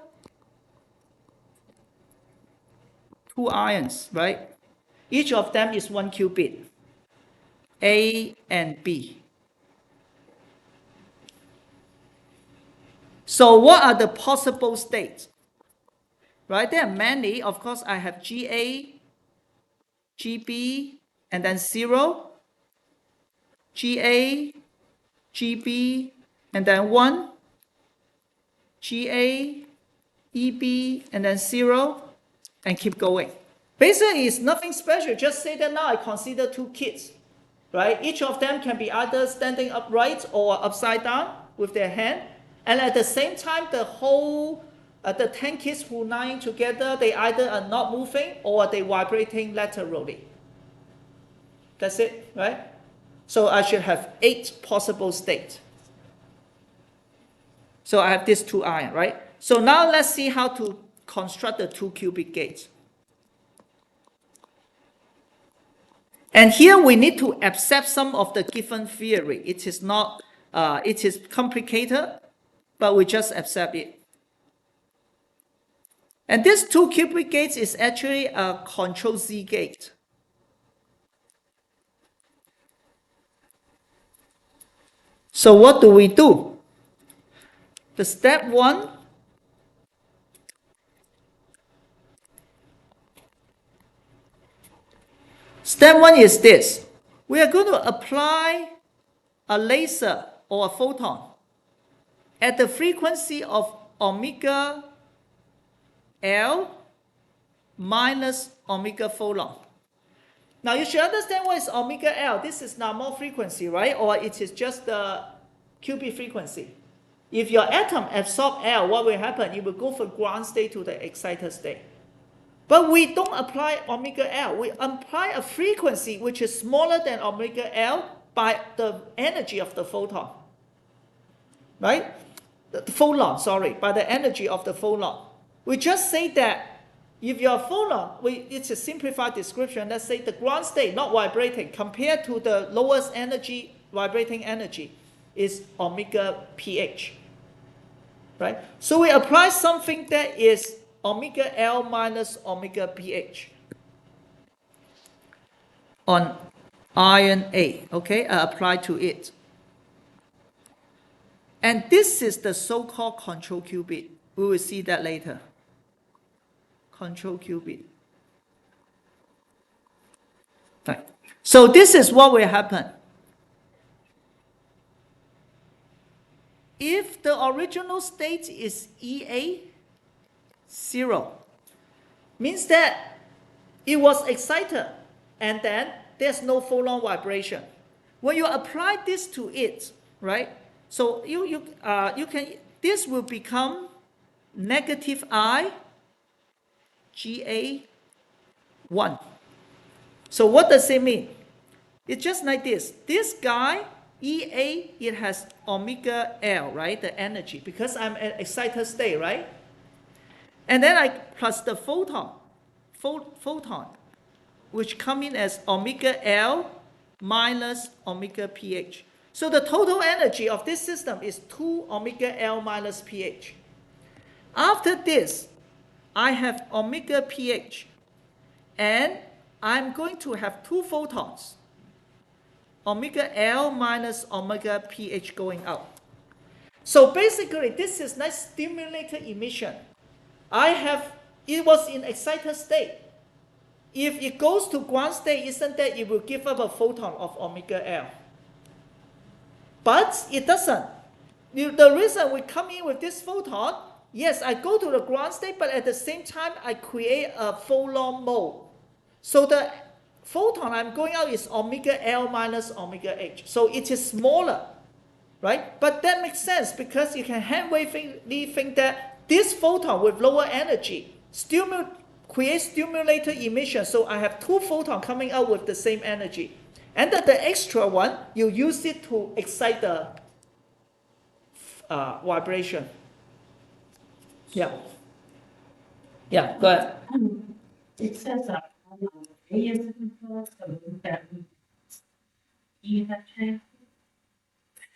2 ions, right? Each of them is 1 qubit, A and B. So what are the possible states? Right, there are many. Of course, I have GA, GB, and then 0, GA, GB, and then 1, GA, EB, and then 0, and keep going. Basically, it's nothing special. Just say that now I consider 2 kids, right? Each of them can be either standing upright or upside down with their hand. And at the same time, the whole, the 10 kids who lying together, they either are not moving or they vibrating laterally. That's it, right? So I should have 8 possible states. So I have these 2 ions, right? So now let's see how to construct the 2-qubit gates. And here we need to accept some of the given theory. It is not, it is complicated, but we just accept it. And this 2-qubit gate is actually a control Z gate. So what do we do? The step 1, is this. We are going to apply a laser or a photon at the frequency of omega L minus omega photon. Now you should understand what is omega L. This is normal frequency, right? Or it is just the qubit frequency. If your atom absorbs L, what will happen? It will go from ground state to the excited state. But we don't apply omega L. We apply a frequency which is smaller than omega L by the energy of the photon. Right? The photon, sorry, by the energy of the photon. We just say that if your photon, it's a simplified description, let's say the ground state, not vibrating, compared to the lowest energy, vibrating energy, is omega pH. Right? So we apply something that is omega L minus omega pH on ion A. Okay, I apply to it. And this is the so-called control qubit. We will see that later. Control qubit. Right. So this is what will happen. If the original state is EA, 0, means that it was excited and then there's no photon vibration. When you apply this to it, right? So you can, this will become negative I GA 1. So what does it mean? It's just like this. This guy, EA, it has omega L, right? The energy, because I'm at excited state, right? And then I plus the photon, which come in as omega L minus omega pH. So the total energy of this system is 2 omega L minus pH. After this, I have omega pH, and I'm going to have 2 photons, omega L minus omega pH going out. So basically, this is like stimulated emission. It was in excited state. If it goes to ground state, isn't that it will give up a photon of omega L? But it doesn't. The reason we come in with this photon, yes, I go to the ground state, but at the same time, I create a photon mode. So the photon I'm going out is omega L minus omega H. So it is smaller, right? But that makes sense because you can hand-wavingly think that this photon with lower energy still create stimulated emission. So I have 2 photons coming out with the same energy. And then the extra one, you use it to excite the vibration. Yeah. Yeah, go ahead. It says that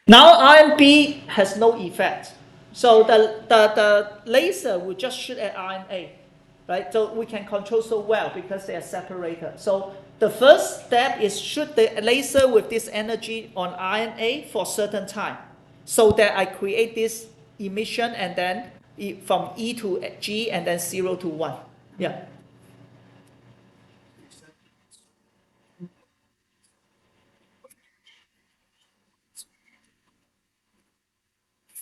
Now RMB has no effect. So the laser will just shoot at RNA, right? So we can control so well because they are separated. So the first step is shoot the laser with this energy on RNA for certain time, so that I create this emission and then from E to G and then 0 to 1. Yeah.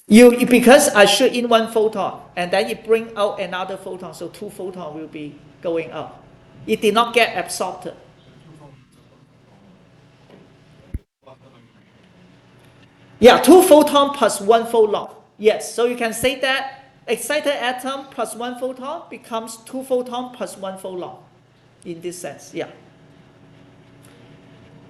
Because I shoot in 1 photon and then it bring out another photon, so 2 photons will be going out. It did not get absorbed. Yeah, 2 photon plus 1 photon. Yes, so you can say that excited atom plus 1 photon becomes 2 photon plus 1 photon in this sense. Yeah.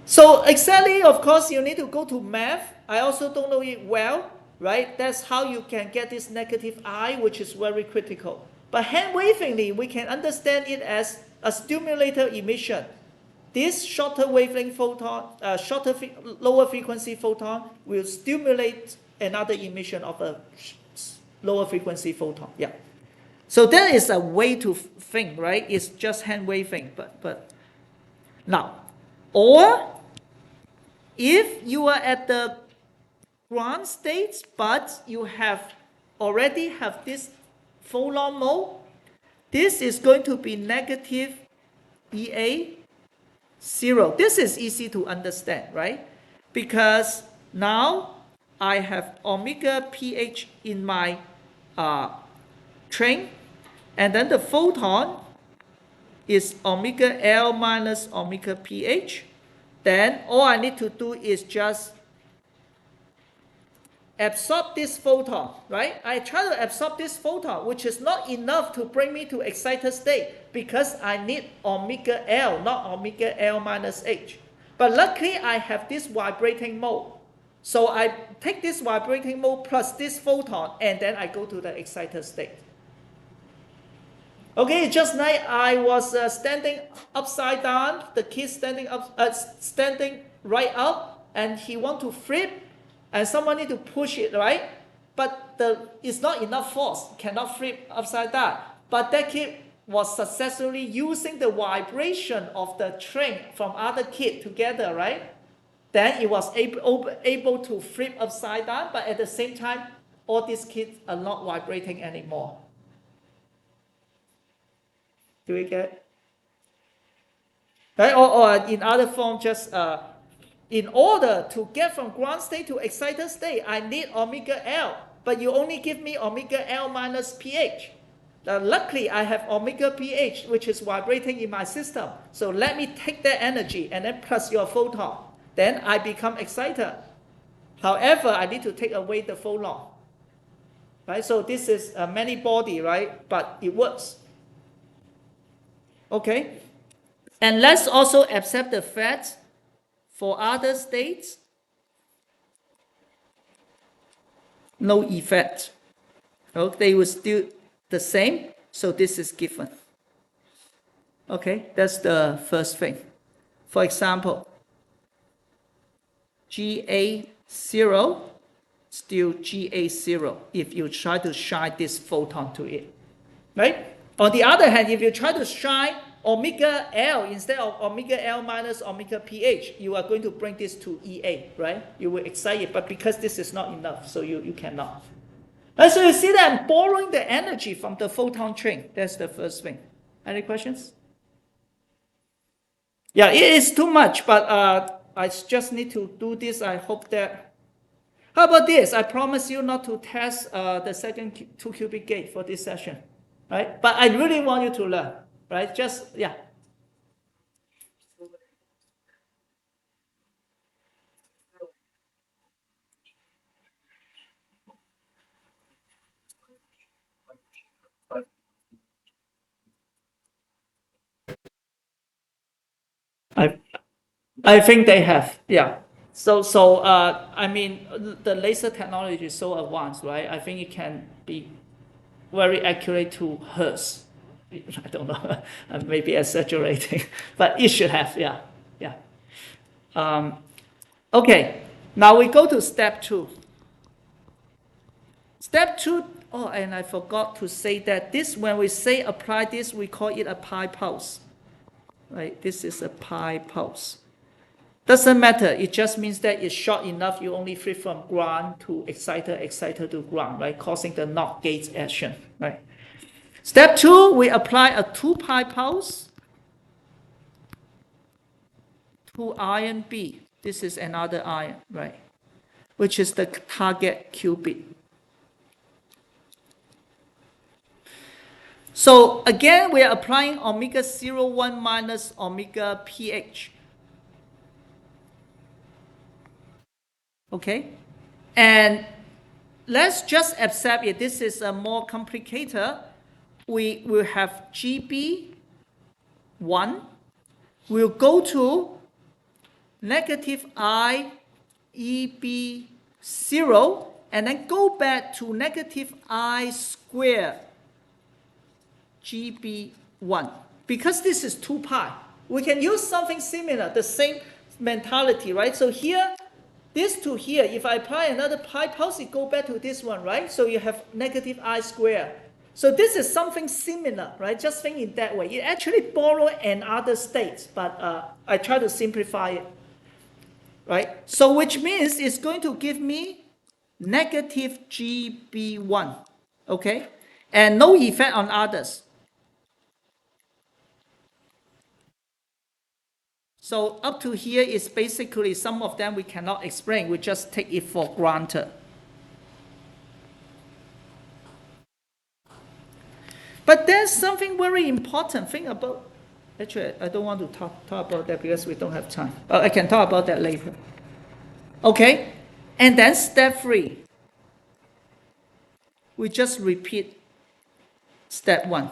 So exactly, of course, you need to go to math. I also don't know it well, right? That's how you can get this negative I, which is very critical. But hand wavingly, we can understand it as a stimulated emission. This shorter wavelength photon, lower frequency photon will stimulate another emission of a lower frequency photon. Yeah. So that is a way to think, right? It's just hand waving, but now, or if you are at the ground state, but you already have this photon mode, this is going to be negative EA 0. This is easy to understand, right? Because now I have omega pH in my train, and then the photon is omega L minus omega pH. Then all I need to do is just absorb this photon, right? I try to absorb this photon, which is not enough to bring me to excited state because I need omega L, not omega L minus H. But luckily, I have this vibrating mode. So I take this vibrating mode plus this photon, and then I go to the excited state. Okay, just like I was standing upside down, the kid standing right up, and he want to flip, and someone need to push it, right? But it's not enough force, cannot flip upside down. But that kid was successfully using the vibration of the train from other kid together, right? Then it was able to flip upside down, but at the same time, all these kids are not vibrating anymore. Do we get? Right? Or in other form, just in order to get from ground state to excited state, I need omega L, but you only give me omega L minus pH. Luckily, I have omega pH, which is vibrating in my system. So let me take that energy and then plus your photon. Then I become excited. However, I need to take away the photon. Right? So this is a many body, right? But it works. Okay? And let's also accept the fact for other states, no effect. Okay, they will still the same, so this is given. Okay, that's the first thing. For example, GA0 still GA0 if you try to shine this photon to it, right? On the other hand, if you try to shine omega L instead of omega L minus omega pH, you are going to bring this to EA, right? You will excite it, but because this is not enough, so you cannot. And so you see that I'm borrowing the energy from the photon train. That's the first thing. Any questions? Yeah, it is too much, but I just need to do this. I hope that. How about this? I promise you not to test the second 2-qubit gate for this session, right? But I really want you to learn, right? Just, yeah. I think they have, yeah. I mean, the laser technology is so advanced, right? I think it can be very accurate to hertz. I don't know, I may be exaggerating, but it should have, yeah, yeah. Okay, now we go to step 2. Step 2, oh, and I forgot to say that this, when we say apply this, we call it a pi pulse, right? This is a pi pulse. Doesn't matter, it just means that it's short enough, you only flip from ground to exciter, exciter to ground, right? Causing the NOT gate action, right? Step 2, we apply a 2 pi pulse to ion B. This is another ion, right? Which is the target qubit. So again, we are applying omega 01 minus omega pH. Okay? And let's just accept it. This is a more complicated. We will have GB1. We'll go to negative I EB0 and then go back to negative I squared GB1. Because this is 2 pi, we can use something similar, the same mentality, right? So here, this to here, if I apply another pi pulse, it go back to this one, right? So you have negative I squared. So this is something similar, right? Just think in that way. It actually borrow another state, but I try to simplify it, right? So which means it's going to give me negative GB1, okay? And no effect on others. So up to here is basically some of them we cannot explain. We just take it for granted. But there's something very important thing about, actually, I don't want to talk about that because we don't have time. I can talk about that later. Okay, and then step 3. We just repeat step 1.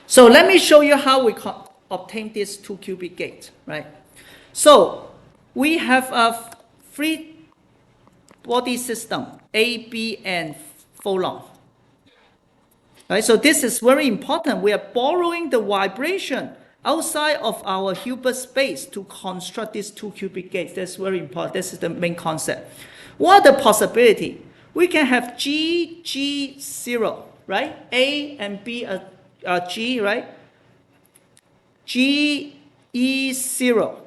So let me show you how we obtain this 2 qubit gate, right? So we have a 3 body system, A, B, and photon. Right, so this is very important. We are borrowing the vibration outside of our Hilbert space to construct these 2 qubit gates. That's very important. This is the main concept. What are the possibility? We can have G, G0, right? A and B are G, right? G, E0,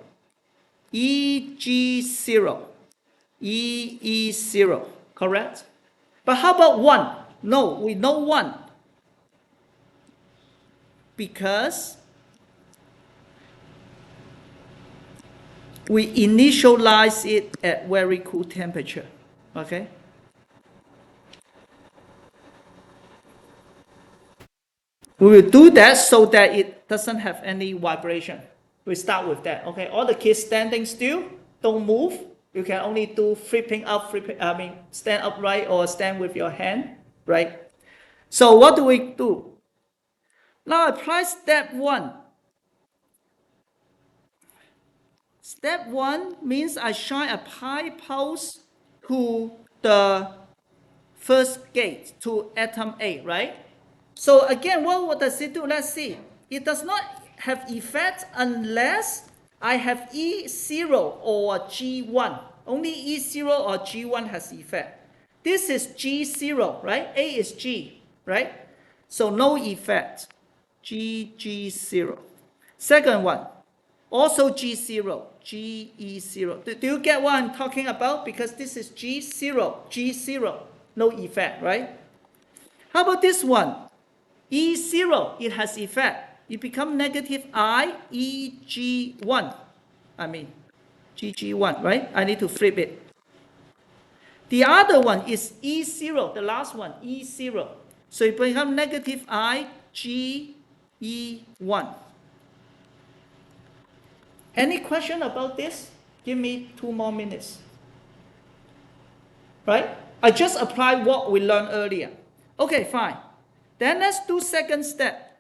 E, G0, E, E0, correct? But how about 1? No, we know 1. Because we initialize it at very cool temperature, okay? We will do that so that it doesn't have any vibration. We start with that, okay? All the kids standing still, don't move. You can only do flipping up, stand upright or stand with your hand, right? So what do we do? Now apply step 1. Step 1 means I shine a pi pulse to the first gate, to atom A, right? So again, what does it do? Let's see. It does not have effect unless I have E0 or G1. Only E0 or G1 has effect. This is G0, right? A is G, right? So no effect. G0. Second one, also G0, GE0. Do you get what I'm talking about? Because this is G0, no effect, right? How about this one? E0, it has effect. It becomes negative I, EG1. GG1, right? I need to flip it. The other one is E0, the last one, E0. So it becomes negative I, GE1. Any question about this? Give me 2 more minutes. Right? I just applied what we learned earlier. Okay, fine. Then let's do second step.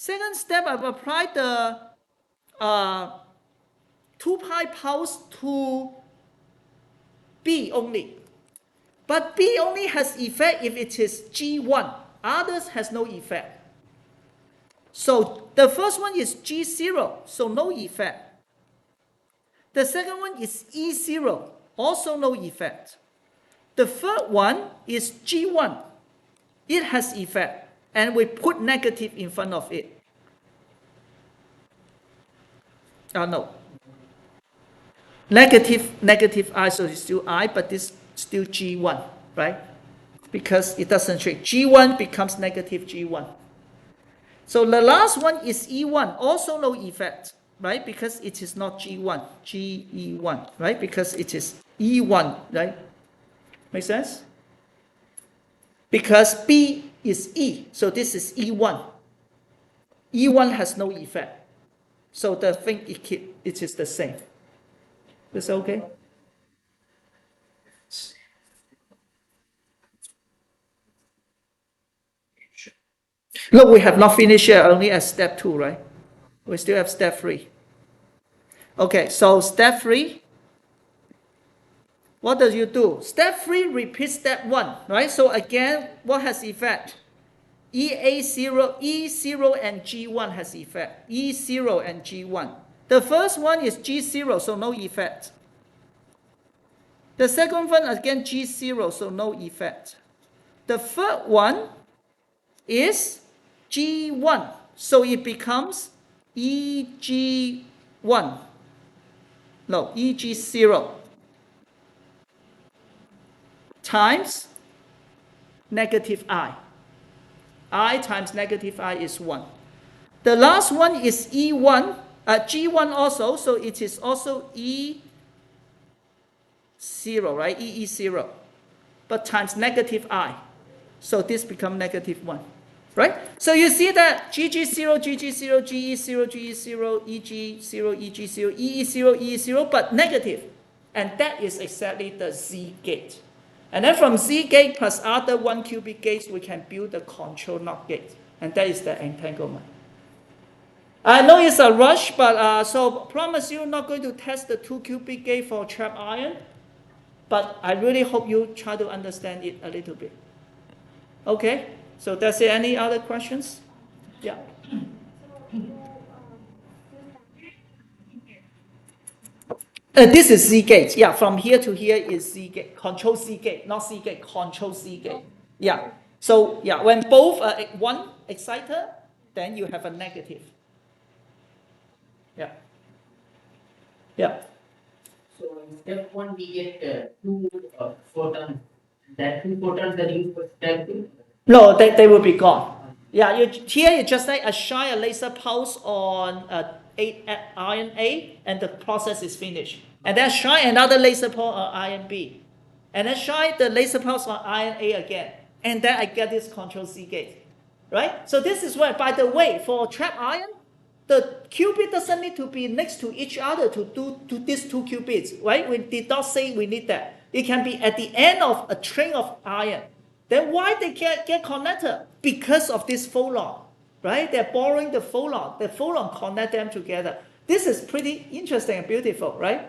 Second step, I've applied the 2 pi pulse to B only. But B only has effect if it is G1. Others has no effect. So the first one is G0, so no effect. The second one is E0, also no effect. The third one is G1. It has effect, and we put negative in front of it. No. Negative I, so it's still I, but this still G1, right? Because it doesn't change. G1 becomes negative G1. So the last one is E1, also no effect, right? Because it is not G1, GE1, right? Because it is E1, right? Make sense? Because B is E, so this is E1. E1 has no effect. So the thing, it is the same. Is that okay? Look, we have not finished yet, only at step 2, right? We still have step 3. Okay, so step 3. What does you do? Step 3 repeats step 1, right? So again, what has effect? E0 and G1 has effect. E0 and G1. The first one is G0, so no effect. The second one, again, G0, so no effect. The third one is G1, so it becomes EG1. No, EG0 times negative I. I times negative I is 1. The last one is E1, G1 also, so it is also E0, right? EE0, but times negative I. So this becomes negative 1, right? So you see that GG0, GG0, GE0, GE0, EG0, EG0, EE0, EE0, but negative. And that is exactly the Z gate. And then from Z gate plus other 1 qubit gates, we can build the control NOT gate. And that is the entanglement. I know it's a rush, but so promise you not going to test the 2 qubit gate for trapped ion. But I really hope you try to understand it a little bit. Okay, so that's it. Any other questions? Yeah. This is Z gate. Yeah, from here to here is Z gate. Control Z gate, not Z gate. Control Z gate. Yeah. So yeah, when both are one excited, then you have a negative. Yeah. Yeah. So in step 1 we get 2 photons. That 2 photons are used for step 2. No, they will be gone. Yeah, here you just like shine a laser pulse on ion A, and the process is finished. And then shine another laser pulse on ion B, and then shine the laser pulse on ion A again, and then I get this control Z gate, right? So this is why, by the way, for trapped ion, the qubit doesn't need to be next to each other to do to these 2 qubits, right? We did not say we need that. It can be at the end of a train of ion. Then why they can't get connected? Because of this photon, right? They're borrowing the photon. The photon connect them together. This is pretty interesting and beautiful, right?